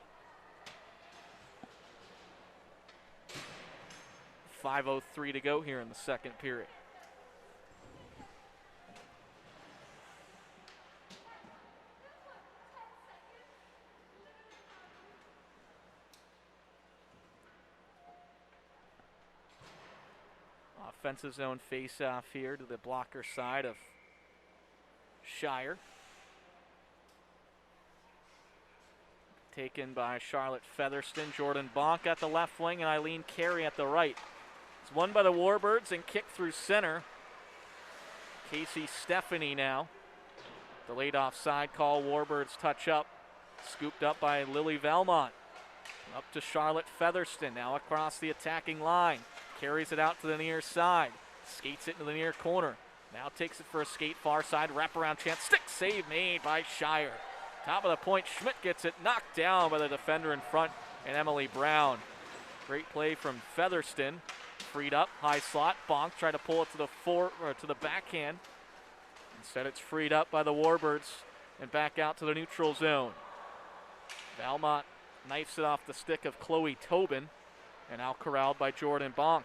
5:03 to go here in the second period. Offensive zone face-off here to the blocker side of Shire. Taken by Charlotte Featherston. Jordan Bonk at the left wing and Eileen Carey at the right. It's won by the Warbirds and kicked through center. Casey Stephanie now. The late offside call, Warbirds touch up. Scooped up by Lily Valmont. Up to Charlotte Featherston, now across the attacking line. Carries it out to the near side. Skates it into the near corner. Now takes it for a skate far side, wraparound chance. Stick save made by Shire. Top of the point, Schmidt gets it knocked down by the defender in front and Emily Brown. Great play from Featherston. Freed up, high slot. Bonk tried to pull it to the backhand. Instead it's freed up by the Warbirds and back out to the neutral zone. Valmont knifes it off the stick of Chloe Tobin and out corralled by Jordan Bonk.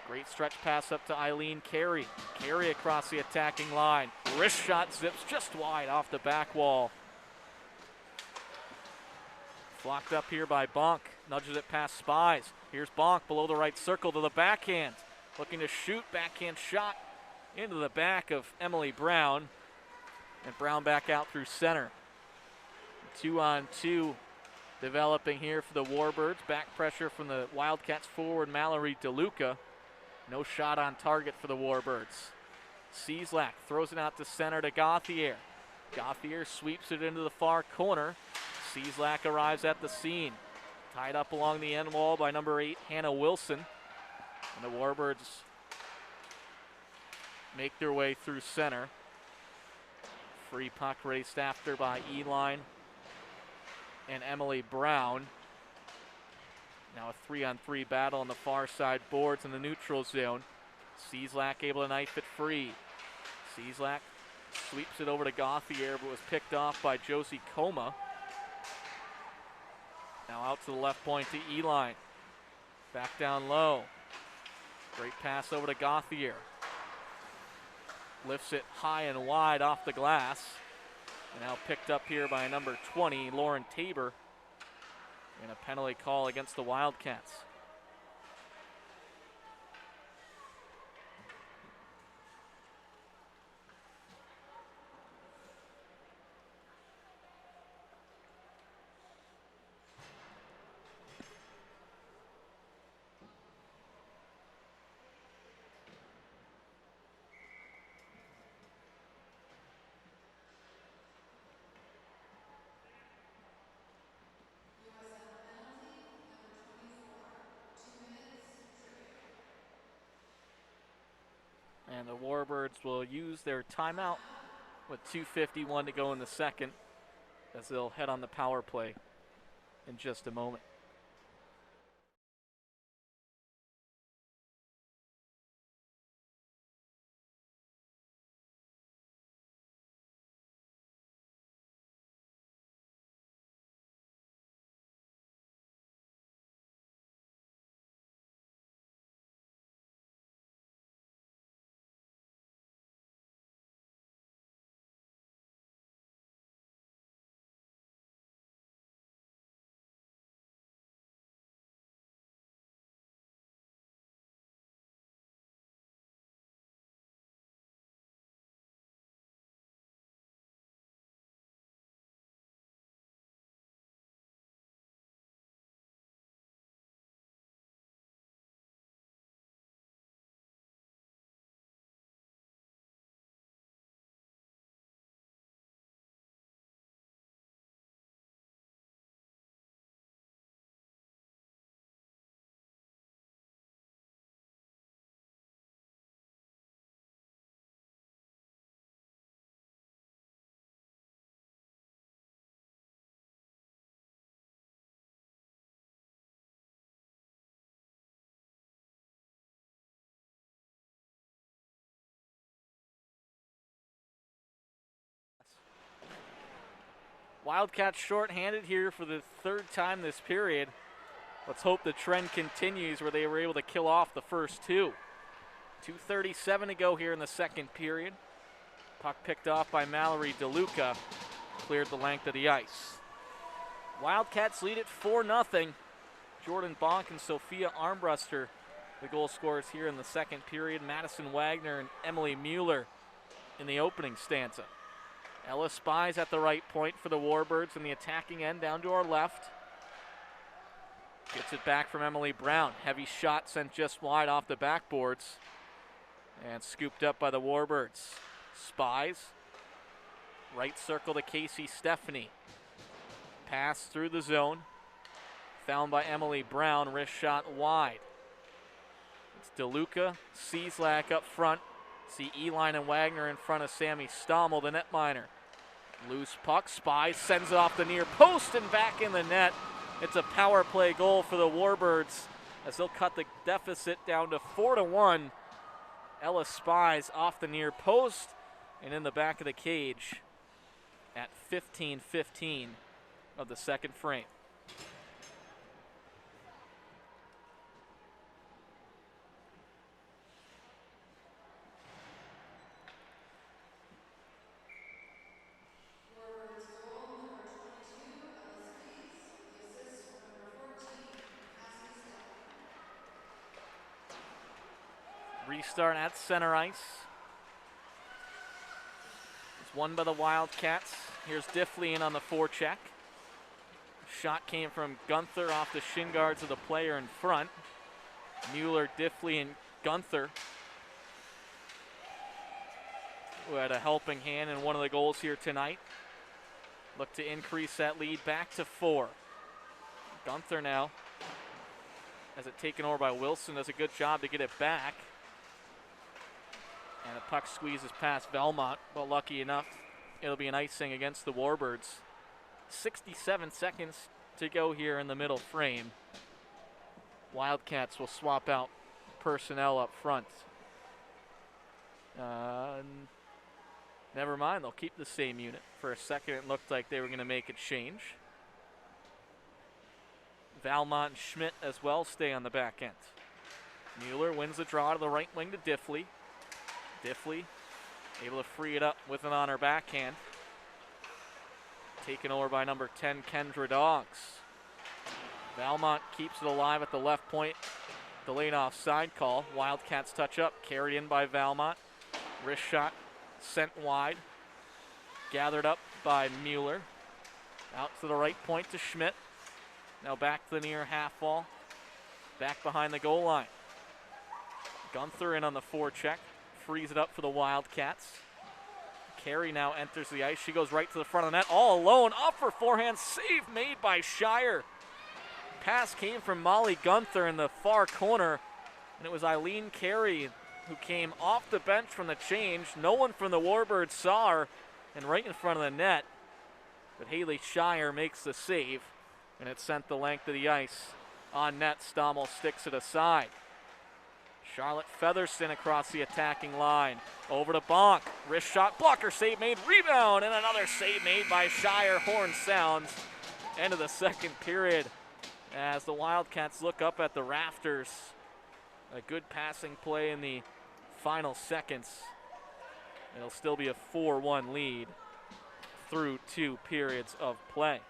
Great stretch pass up to Eileen Carey. Carey across the attacking line. Wrist shot zips just wide off the back wall. Flocked up here by Bonk. Nudges it past Spies. Here's Bonk below the right circle to the backhand. Looking to shoot. Backhand shot into the back of Emily Brown. And Brown back out through center. 2-on-2 developing here for the Warbirds. Back pressure from the Wildcats forward, Mallory DeLuca. No shot on target for the Warbirds. Cieslak throws it out to center to Gauthier. Gauthier sweeps it into the far corner. Cieslak arrives at the scene. Tied up along the end wall by number 8, Hannah Wilson. And the Warbirds make their way through center. Free puck raced after by Eline and Emily Brown. Now a 3-on-3 battle on the far side boards in the neutral zone. Cieslak able to knife it free. Cieslak sweeps it over to Gauthier, but was picked off by Josie Coma. Now out to the left point to Eline. Back down low. Great pass over to Gauthier. Lifts it high and wide off the glass. And now picked up here by number 20, Lauren Tabor. And a penalty call against the Wildcats. And the Warbirds will use their timeout with 2:51 to go in the second, as they'll head on the power play in just a moment. Wildcats shorthanded here for the third time this period. Let's hope the trend continues where they were able to kill off the first two. 2:37 to go here in the second period. Puck picked off by Mallory DeLuca. Cleared the length of the ice. Wildcats lead it 4-0. Jordan Bonk and Sophia Armbruster, the goal scorers here in the second period. Madison Wagner and Emily Mueller in the opening stanza. Ella Spies at the right point for the Warbirds in the attacking end down to our left. Gets it back from Emily Brown. Heavy shot sent just wide off the backboards and scooped up by the Warbirds. Spies, right circle to Casey Stephanie. Pass through the zone. Found by Emily Brown, wrist shot wide. It's DeLuca, Cieslak up front. See Eline and Wagner in front of Sammy Stommel, the netminer. Loose puck, Spies sends it off the near post and back in the net. It's a power play goal for the Warbirds as they'll cut the deficit down to 4-1. Ella Spies off the near post and in the back of the cage at 15:15 of the second frame. Restart at center ice. It's won by the Wildcats. Here's Diffley in on the forecheck. Shot came from Gunther off the shin guards of the player in front. Mueller, Diffley, and Gunther, who had a helping hand in one of the goals here tonight. Look to increase that lead back to 4. Gunther now has it taken over by Wilson. Does a good job to get it back. And the puck squeezes past Belmont, but lucky enough, it'll be an icing against the Warbirds. 67 seconds to go here in the middle frame. Wildcats will swap out personnel up front. Never mind, they'll keep the same unit. For a second, it looked like they were going to make a change. Valmont and Schmidt as well stay on the back end. Mueller wins the draw to the right wing to Diffley. Diffley able to free it up with it on her backhand. Taken over by number 10, Kendra Doggs. Valmont keeps it alive at the left point. Delayed offside call. Wildcats touch up. Carried in by Valmont. Wrist shot sent wide. Gathered up by Mueller. Out to the right point to Schmidt. Now back to the near half wall. Back behind the goal line. Gunther in on the forecheck. Frees it up for the Wildcats. Carey now enters the ice. She goes right to the front of the net, all alone. Off her forehand, save made by Shire. Pass came from Molly Gunther in the far corner, and it was Eileen Carey who came off the bench from the change. No one from the Warbirds saw her, and right in front of the net. But Haley Shire makes the save, and it sent the length of the ice on net. Stommel sticks it aside. Charlotte Featherston across the attacking line. Over to Bonk. Wrist shot, blocker save made, rebound, and another save made by Shire. Horn sounds. End of the second period as the Wildcats look up at the rafters. A good passing play in the final seconds. It'll still be a 4-1 lead through 2 periods of play.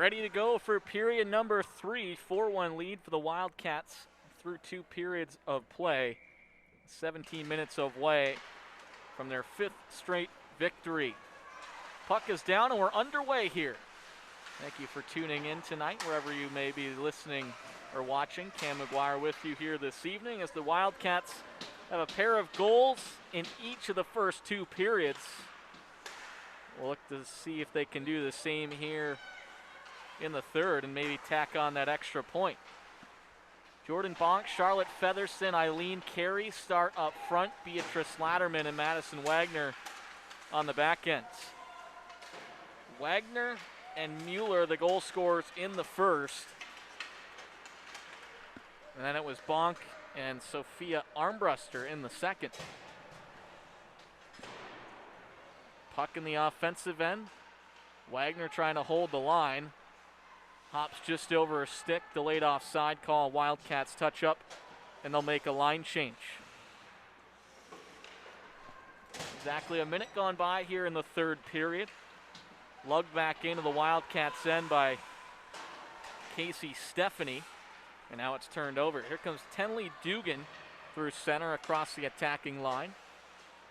Ready to go for period number 3. 4-1 lead for the Wildcats through 2 periods of play. 17 minutes away from their 5th straight victory. Puck is down and we're underway here. Thank you for tuning in tonight, wherever you may be listening or watching. Cam McGuire with you here this evening as the Wildcats have a pair of goals in each of the first 2 periods. We'll look to see if they can do the same here in the third and maybe tack on that extra point. Jordan Bonk, Charlotte Featherston, Eileen Carey start up front. Beatrice Latterman and Madison Wagner on the back ends. Wagner and Mueller, the goal scorers in the first. And then it was Bonk and Sophia Armbruster in the second. Puck in the offensive end. Wagner trying to hold the line. Hops just over a stick, delayed offside call. Wildcats touch up, and they'll make a line change. Exactly a minute gone by here in the third period. Lugged back into the Wildcats' end by Casey Stephanie, and now it's turned over. Here comes Tenley Dugan through center across the attacking line.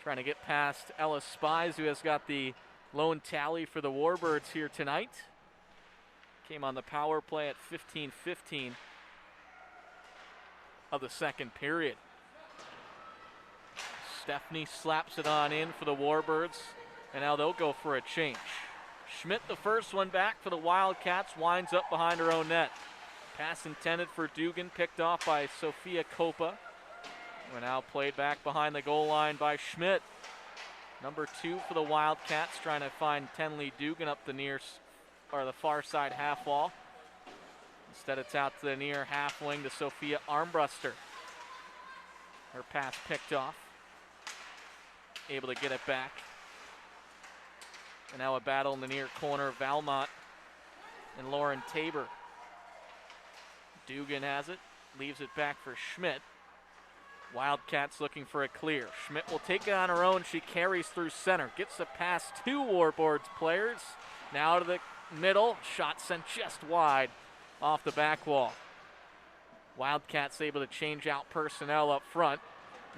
Trying to get past Ellis Spies, who has got the lone tally for the Warbirds here tonight. Came on the power play at 15:15 of the second period. Stephanie slaps it on in for the Warbirds, and now they'll go for a change. Schmidt, the first one back for the Wildcats, winds up behind her own net. Pass intended for Dugan, picked off by Sophia Copa. We're now played back behind the goal line by Schmidt. Number 2 for the Wildcats, trying to find Tenley Dugan up the the far side half wall. Instead, it's out to the near half wing to Sophia Armbruster. Her pass picked off. Able to get it back. And now a battle in the near corner. Valmont and Lauren Tabor. Dugan has it. Leaves it back for Schmidt. Wildcats looking for a clear. Schmidt will take it on her own. She carries through center. Gets the pass to Warboards players. Now to the middle. Shot sent just wide off the back wall. Wildcats able to change out personnel up front.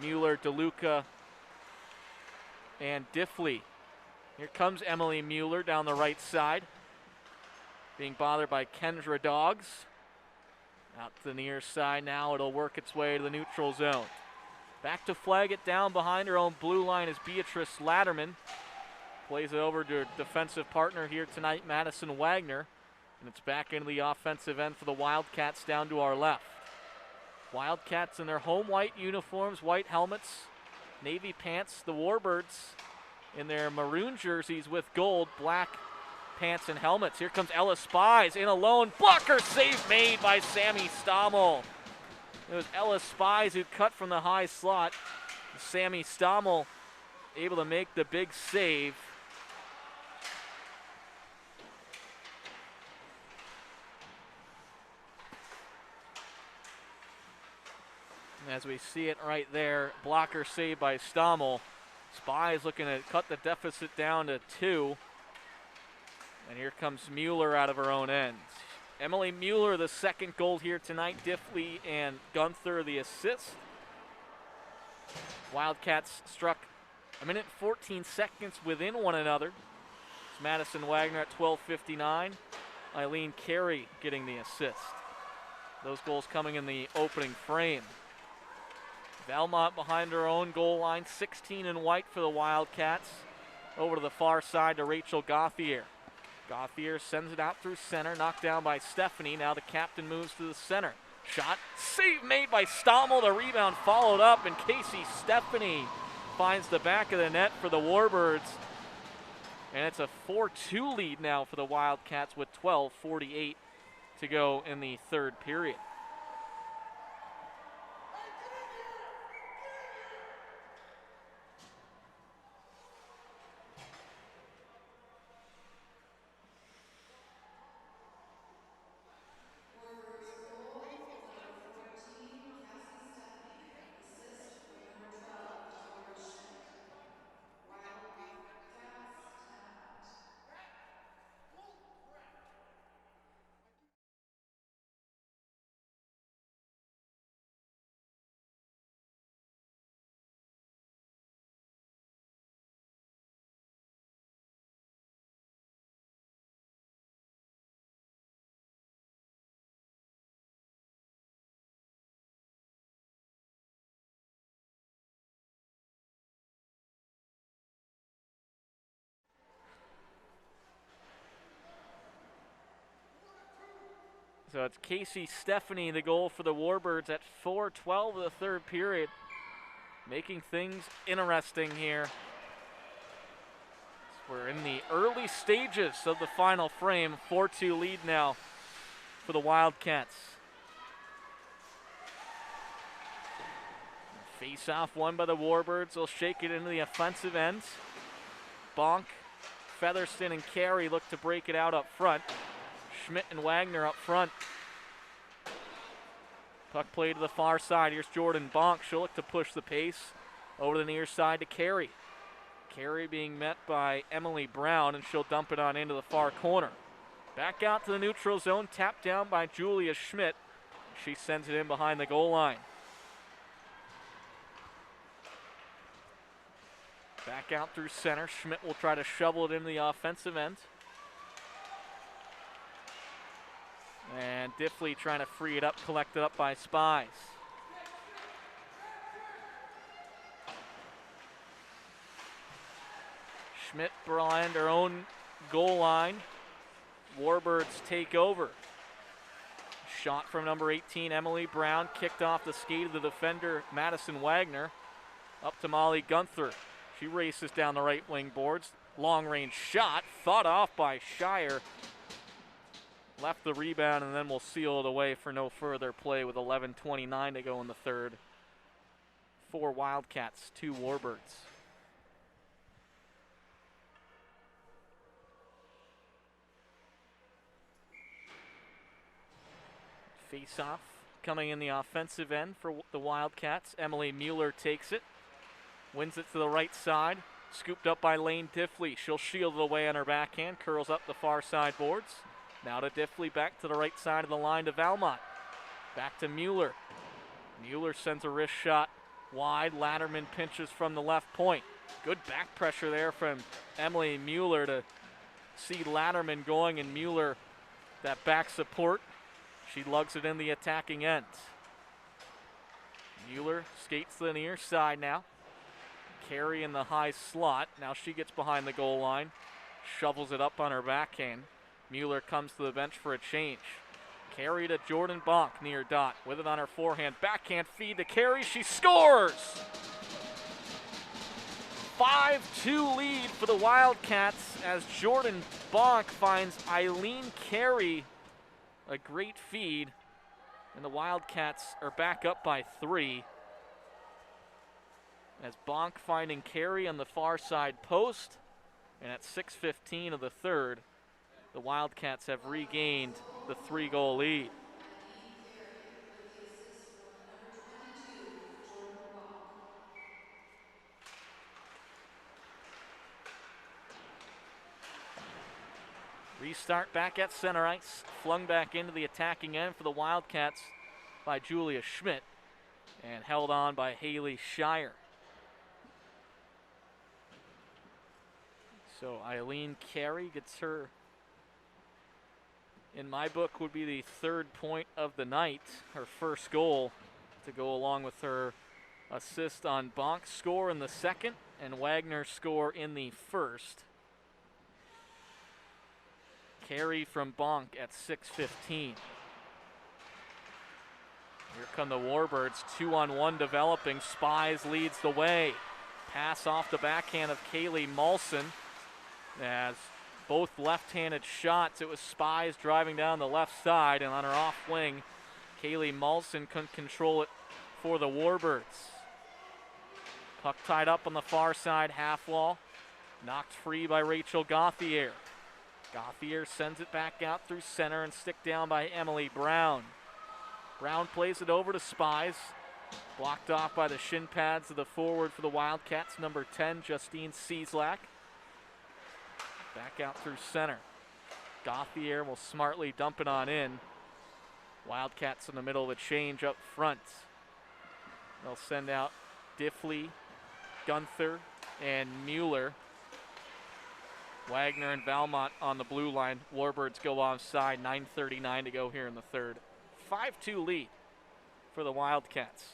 Mueller, DeLuca, and Diffley. Here comes Emily Mueller down the right side. Being bothered by Kendra Doggs. Out to the near side now. It'll work its way to the neutral zone. Back to flag it down behind her own blue line is Beatrice Latterman. Plays it over to her defensive partner here tonight, Madison Wagner. And it's back into the offensive end for the Wildcats down to our left. Wildcats in their home white uniforms, white helmets, navy pants. The Warbirds in their maroon jerseys with gold, black pants and helmets. Here comes Ella Spies in alone. Blocker save made by Sammy Stommel. It was Ella Spies who cut from the high slot. Sammy Stommel able to make the big save. And as we see it right there, blocker save by Stommel. Spies looking to cut the deficit down to 2. And here comes Mueller out of her own end. Emily Mueller, the second goal here tonight. Diffley and Gunther, the assist. Wildcats struck a minute 14 seconds within one another. It's Madison Wagner at 12:59. Eileen Carey getting the assist. Those goals coming in the opening frame. Valmont behind her own goal line, 16 in white for the Wildcats. Over to the far side to Rachel Gauthier. Gauthier sends it out through center, knocked down by Stephanie. Now the captain moves to the center. Shot, save made by Stommel. The rebound followed up, and Casey Stephanie finds the back of the net for the Warbirds. And it's a 4-2 lead now for the Wildcats with 12:48 to go in the third period. So it's Casey Stephanie, the goal for the Warbirds at 4:12 of the third period, making things interesting here. We're in the early stages of the final frame. 4-2 lead now for the Wildcats. Face-off won by the Warbirds. They'll shake it into the offensive end. Bonk, Featherston, and Carey look to break it out up front. Schmidt and Wagner up front. Puck play to the far side. Here's Jordan Bonk. She'll look to push the pace over the near side to Carey. Carey being met by Emily Brown, and she'll dump it on into the far corner. Back out to the neutral zone, tapped down by Julia Schmidt. She sends it in behind the goal line. Back out through center. Schmidt will try to shovel it into the offensive end. And Diffley trying to free it up, collected up by Spies. Schmidt behind her own goal line. Warbirds take over. Shot from number 18, Emily Brown, kicked off the skate of the defender, Madison Wagner. Up to Molly Gunther. She races down the right wing boards. Long range shot, fought off by Shire. Left the rebound and then will seal it away for no further play with 11:29 to go in the third. 4 Wildcats, 2 Warbirds. Face-off coming in the offensive end for the Wildcats. Emily Mueller takes it, wins it to the right side, scooped up by Lane Diffley. She'll shield it away on her backhand, curls up the far side boards. Now to Diffley, back to the right side of the line to Valmont. Back to Mueller. Mueller sends a wrist shot wide. Latterman pinches from the left point. Good back pressure there from Emily Mueller to see Latterman going, and Mueller, that back support. She lugs it in the attacking end. Mueller skates to the near side now. Carey in the high slot. Now she gets behind the goal line. Shovels it up on her backhand. Mueller comes to the bench for a change. Carey to Jordan Bonk near dot. With it on her forehand. Backhand feed to Carey. She scores! 5-2 lead for the Wildcats as Jordan Bonk finds Eileen Carey. A great feed. And the Wildcats are back up by 3. As Bonk finding Carey on the far side post. And at 6:15 of the third, the Wildcats have regained the 3-goal lead. Restart back at center ice. Flung back into the attacking end for the Wildcats by Julia Schmidt. And held on by Haley Shire. So Eileen Carey gets her, in my book, would be the 3rd point of the night. Her first goal to go along with her assist on Bonk's score in the second and Wagner's score in the first. Carey from Bonk at 6:15. Here come the Warbirds, 2-on-1 developing. Spies leads the way. Pass off the backhand of Kaylee Molson. As both left-handed shots, it was Spies driving down the left side, and on her off wing, Kaylee Molson couldn't control it for the Warbirds. Puck tied up on the far side half wall, knocked free by Rachel Gauthier. Gauthier sends it back out through center and stick down by Emily Brown. Brown plays it over to Spies, blocked off by the shin pads of the forward for the Wildcats, number 10, Justine Cieslak. Back out through center. Gauthier will smartly dump it on in. Wildcats in the middle of a change up front. They'll send out Diffley, Gunther, and Mueller. Wagner and Valmont on the blue line. Warbirds go offside. 9:39 to go here in the third. 5-2 lead for the Wildcats.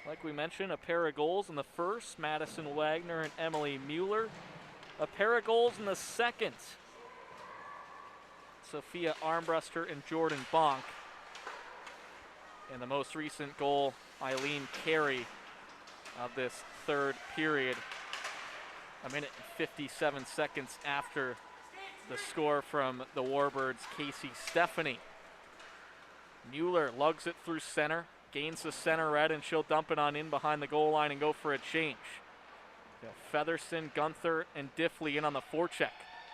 Like we mentioned, a pair of goals in the first. Madison Wagner and Emily Mueller. A pair of goals in the second. Sophia Armbruster and Jordan Bonk. And the most recent goal, Eileen Carey, of this third period. A minute and 57 seconds after the score from the Warbirds' Casey Stephanie. Mueller lugs it through center, gains the center red, and she'll dump it on in behind the goal line and go for a change. Featherston, Gunther, and Diffley in on the forecheck.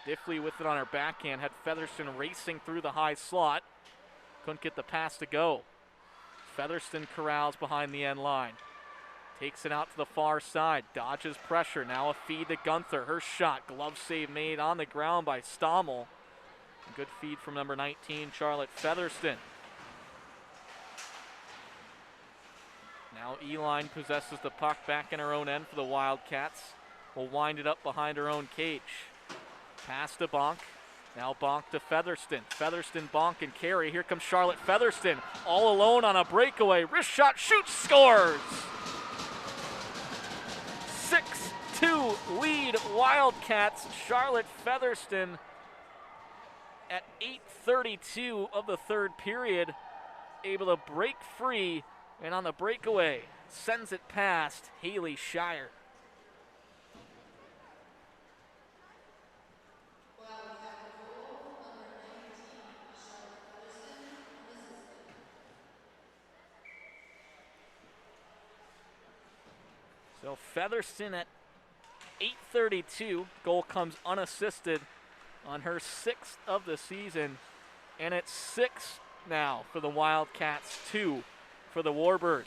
Diffley with it on her backhand, had Featherston racing through the high slot. Couldn't get the pass to go. Featherston corrals behind the end line. Takes it out to the far side, dodges pressure. Now a feed to Gunther. Her shot, glove save made on the ground by Stommel. A good feed from number 19, Charlotte Featherston. Now Eline possesses the puck back in her own end for the Wildcats. Will wind it up behind her own cage. Pass to Bonk. Now Bonk to Featherston. Featherston, Bonk, and Carey. Here comes Charlotte Featherston, all alone on a breakaway. Wrist shot, shoots, scores! 6-2 lead Wildcats. Charlotte Featherston at 8:32 of the third period, able to break free, and on the breakaway sends it past Haley Shire. So Featherston at 8:32. Goal comes unassisted on her 6th of the season. And it's 6 now for the Wildcats, 2 for the Warbirds.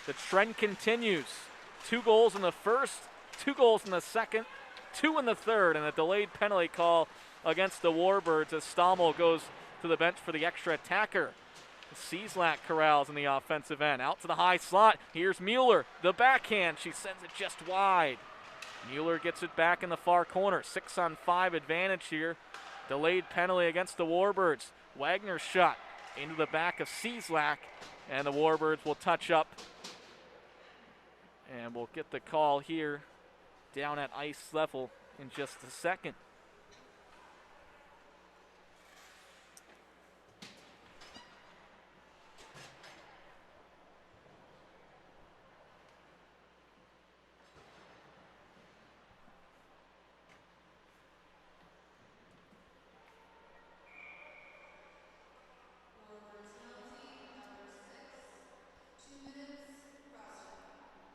The trend continues. 2 goals in the first, 2 goals in the second, 2 in the third, and a delayed penalty call against the Warbirds as Stommel goes to the bench for the extra attacker. Cieslak corrals in the offensive end. Out to the high slot. Here's Mueller. The backhand. She sends it just wide. Mueller gets it back in the far corner. 6-on-5 advantage here. Delayed penalty against the Warbirds. Wagner's shot into the back of Cieslak. And the Warbirds will touch up. And we'll get the call here down at ice level in just a second.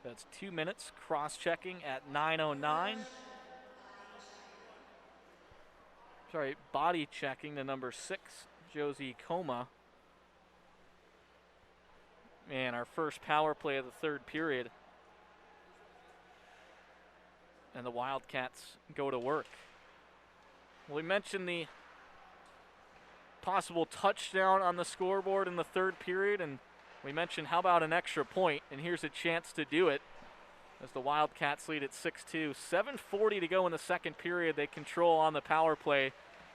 That's 2 minutes cross-checking at 9:09. Sorry, body checking to number 6, Josie Coma. And our first power play of the third period. And the Wildcats go to work. We mentioned the possible touchdown on the scoreboard in the third period, and we mentioned how about an extra point, and here's a chance to do it as the Wildcats lead at 6-2. 7:40 to go in the second period. They control on the power play.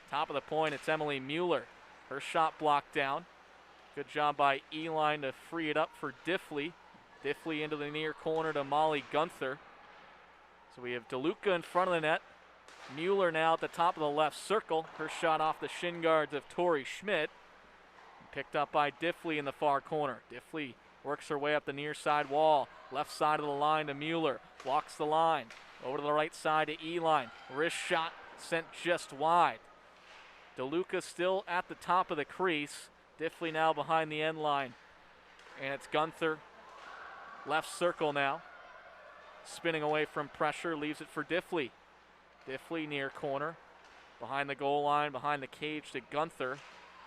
Top of the point, it's Emily Mueller. Her shot blocked down. Good job by Eline to free it up for Diffley. Diffley into the near corner to Molly Gunther. So we have DeLuca in front of the net. Mueller now at the top of the left circle. Her shot off the shin guards of Tori Schmidt. Picked up by Diffley in the far corner. Diffley works her way up the near side wall. Left side of the line to Mueller. Walks the line. Over to the right side to Eline. Wrist shot sent just wide. DeLuca still at the top of the crease. Diffley now behind the end line. And it's Gunther. Left circle now. Spinning away from pressure. Leaves it for Diffley. Diffley near corner. Behind the goal line. Behind the cage to Gunther.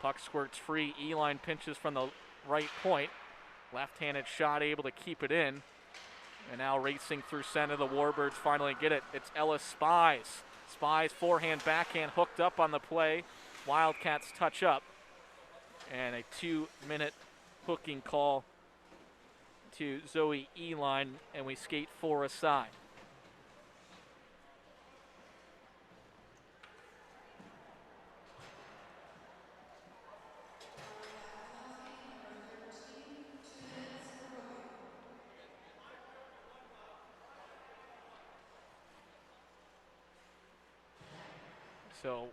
Puck squirts free. Eline pinches from the right point. Left-handed shot able to keep it in. And now racing through center. The Warbirds finally get it. It's Ellis Spies. Spies forehand, backhand hooked up on the play. Wildcats touch up. And a 2-minute hooking call to Zoe Eline. And we skate 4 aside. So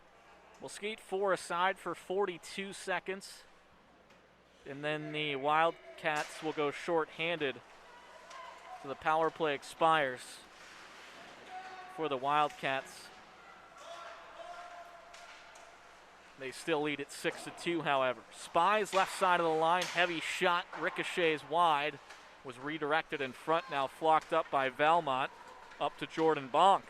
we'll skate 4 aside for 42 seconds. And then the Wildcats will go short-handed. So the power play expires for the Wildcats. They still lead at 6-2, however. Spies left side of the line, heavy shot, ricochets wide, was redirected in front, now flocked up by Valmont, up to Jordan Bonk.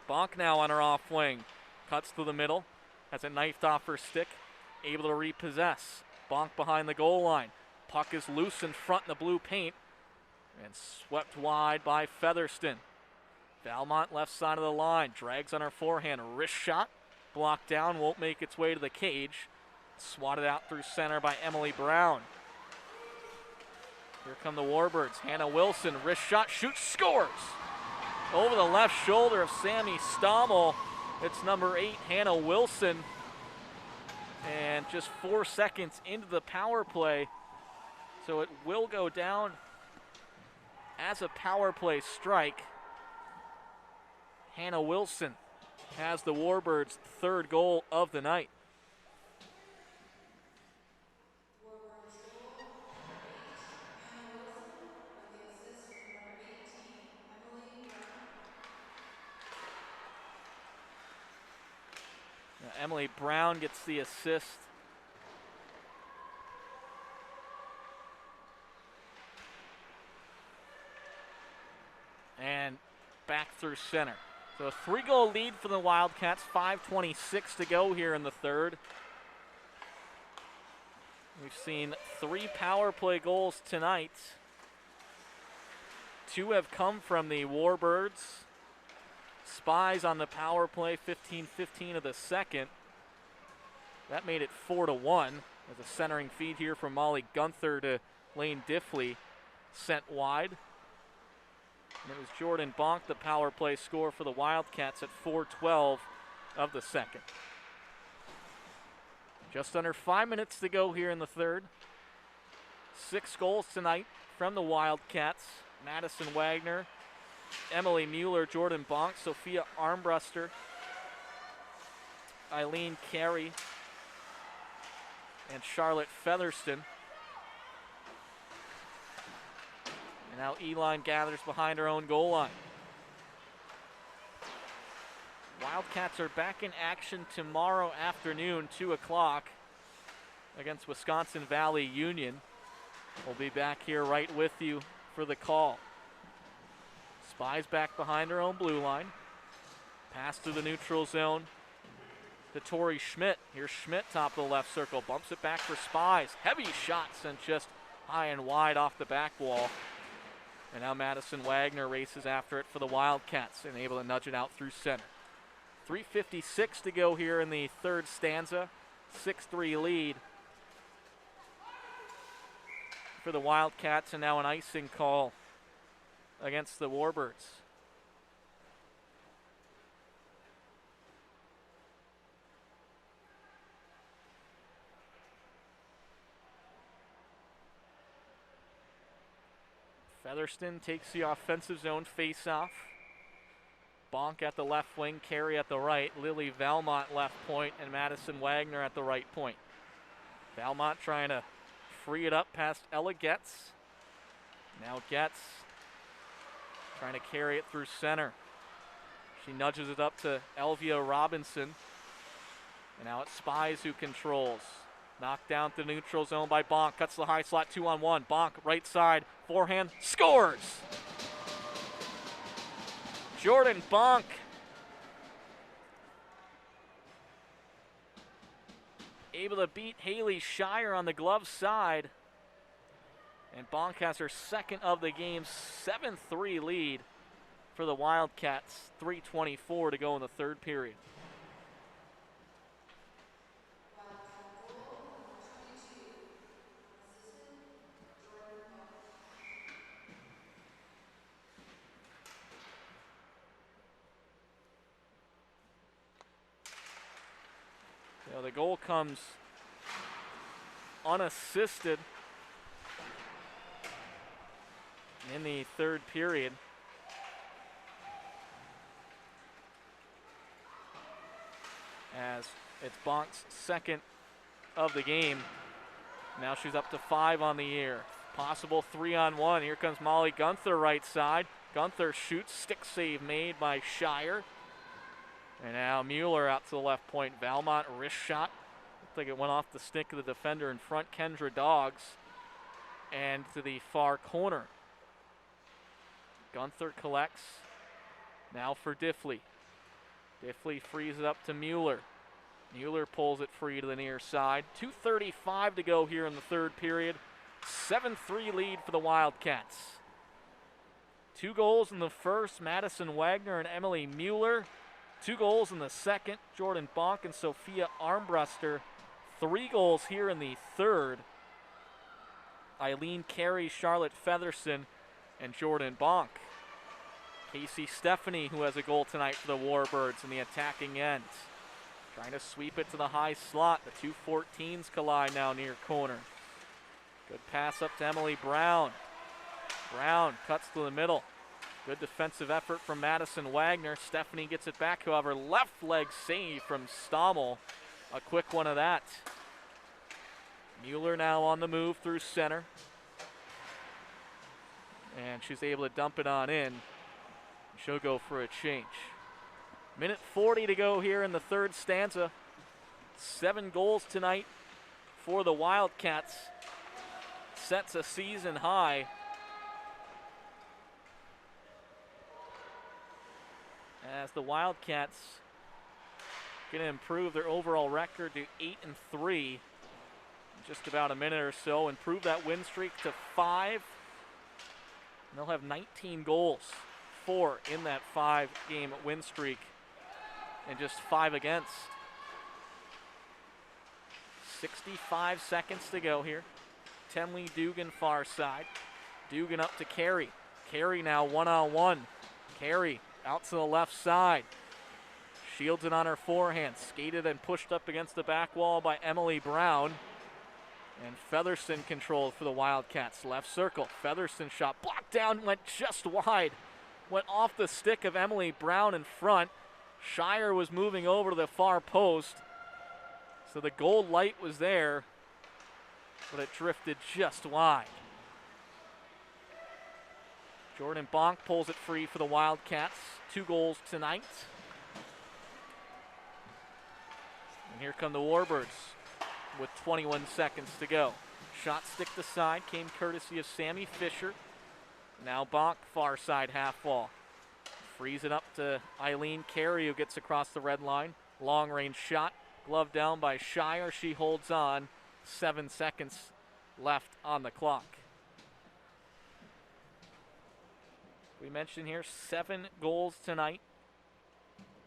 Bonk now on her off wing, cuts to the middle, has it knifed off her stick, able to repossess. Bonk behind the goal line, puck is loose in front in the blue paint, and swept wide by Featherston. Valmont left side of the line, drags on her forehand, wrist shot, blocked down, won't make its way to the cage. Swatted out through center by Emily Brown. Here come the Warbirds. Hannah Wilson, wrist shot, shoots, scores! Over the left shoulder of Sammy Stommel. It's number 8, Hannah Wilson. And just 4 seconds into the power play. So it will go down as a power play strike. Hannah Wilson has the Warbirds' 3rd goal of the night. Warbirds goal, number 8, Hannah Wilson, with the assist from number 18, Emily Brown. Now Emily Brown gets the assist. And back through center. So a 3-goal lead for the Wildcats, 5:26 to go here in the 3rd. We've seen 3 power play goals tonight. 2 have come from the Warbirds. Spies on the power play, 15-15 of the second. That made it 4-1. As a centering feed here from Molly Gunther to Lane Diffley, sent wide. And it was Jordan Bonk, the power play score for the Wildcats at 4:12 of the second. Just under 5 minutes to go here in the 3rd. 6 goals tonight from the Wildcats. Madison Wagner, Emily Mueller, Jordan Bonk, Sophia Armbruster, Eileen Carey, and Charlotte Featherston. And now Eline gathers behind her own goal line. Wildcats are back in action tomorrow afternoon, 2 o'clock, against Wisconsin Valley Union. We'll be back here right with you for the call. Spies back behind her own blue line. Pass to the neutral zone to Tori Schmidt. Here's Schmidt, top of the left circle, bumps it back for Spies. Heavy shot sent just high and wide off the back wall. And now Madison Wagner races after it for the Wildcats and able to nudge it out through center. 3:56 to go here in the 3rd stanza. 6-3 lead for the Wildcats, and now an icing call against the Warbirds. Featherston takes the offensive zone face-off. Bonk at the left wing, Carey at the right, Lily Valmont left point, and Madison Wagner at the right point. Valmont trying to free it up past Ella Getz. Now Getz trying to carry it through center. She nudges it up to Elvia Robinson. And now it's Spies who controls. Knocked down to the neutral zone by Bonk. Cuts the high slot, 2-on-1. Bonk, right side, forehand, scores! Jordan Bonk able to beat Haley Shire on the glove side. And Bonk has her 2nd of the game, 7-3 lead for the Wildcats. 3:24 to go in the 3rd period. So the goal comes unassisted in the 3rd period. as it's Bonk's second of the game. Now she's up to 5 on the year. Possible 3-on-1. Here comes Molly Gunther right side. Gunther shoots, stick save made by Shire. And now Mueller out to the left point. Valmont wrist shot. Looked like it went off the stick of the defender in front, Kendra Doggs. And to the far corner. Gunther collects. Now for Diffley. Diffley frees it up to Mueller. Mueller pulls it free to the near side. 2:35 to go here in the third period. 7-3 lead for the Wildcats. 2 goals in the first, Madison Wagner and Emily Mueller. 2 goals in the second, Jordan Bonk and Sophia Armbruster. 3 goals here in the third, Eileen Carey, Charlotte Featherson, and Jordan Bonk. Casey Stephanie, who has a goal tonight for the Warbirds in the attacking end. Trying to sweep it to the high slot. The 2 14s collide now near corner. Good pass up to Emily Brown. Brown cuts to the middle. Good defensive effort from Madison Wagner. Stephanie gets it back, however, left leg save from Stommel. A quick one of that. Mueller now on the move through center. And she's able to dump it on in. She'll go for a change. Minute 40 to go here in the third stanza. 7 goals tonight for the Wildcats. Sets a season high. As the Wildcats going to improve their overall record to 8-3 in just about a minute or so. Improve that win streak to 5. And they'll have 19 goals, 4 in that 5-game win streak, and just 5 against. 65 seconds to go here. Tenley Dugan far side. Dugan up to Carey. Carey now one-on-one. Carey out to the left side. Shields it on her forehand. Skated and pushed up against the back wall by Emily Brown. And Featherson controlled for the Wildcats. Left circle. Featherson shot blocked down, went just wide. Went off the stick of Emily Brown in front. Shire was moving over to the far post. So the goal light was there, but it drifted just wide. Jordan Bonk pulls it free for the Wildcats. 2 goals tonight. And here come the Warbirds with 21 seconds to go. Shot stick to side came courtesy of Sammy Fisher. Now Bonk far side half wall. Frees it up to Eileen Carey, who gets across the red line. Long range shot. Glove down by Shire. She holds on. 7 seconds left on the clock. We mentioned here 7 goals tonight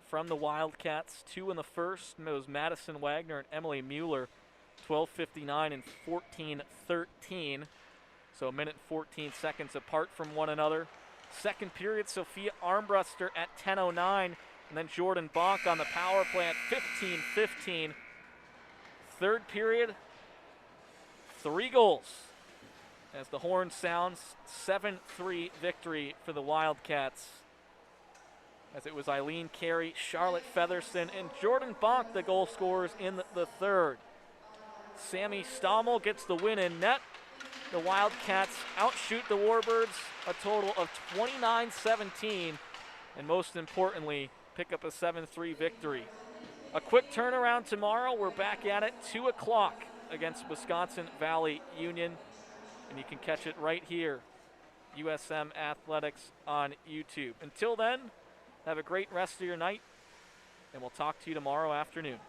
from the Wildcats. 2 in the first. It was Madison Wagner and Emily Mueller. 12:59 and 14:13. So a minute and 14 seconds apart from one another. Second period, Sophia Armbruster at 10:09. And then Jordan Bonk on the power play at 15:15. Third period, 3 goals. As the horn sounds, 7-3 victory for the Wildcats. As it was Eileen Carey, Charlotte Featherson, and Jordan Bonk, the goal scorers in the third. Sammy Stommel gets the win in net. The Wildcats outshoot the Warbirds a total of 29-17, and most importantly, pick up a 7-3 victory. A quick turnaround tomorrow. We're back at it 2 o'clock against Wisconsin Valley Union, and you can catch it right here, USM Athletics on YouTube. Until then, have a great rest of your night, and we'll talk to you tomorrow afternoon.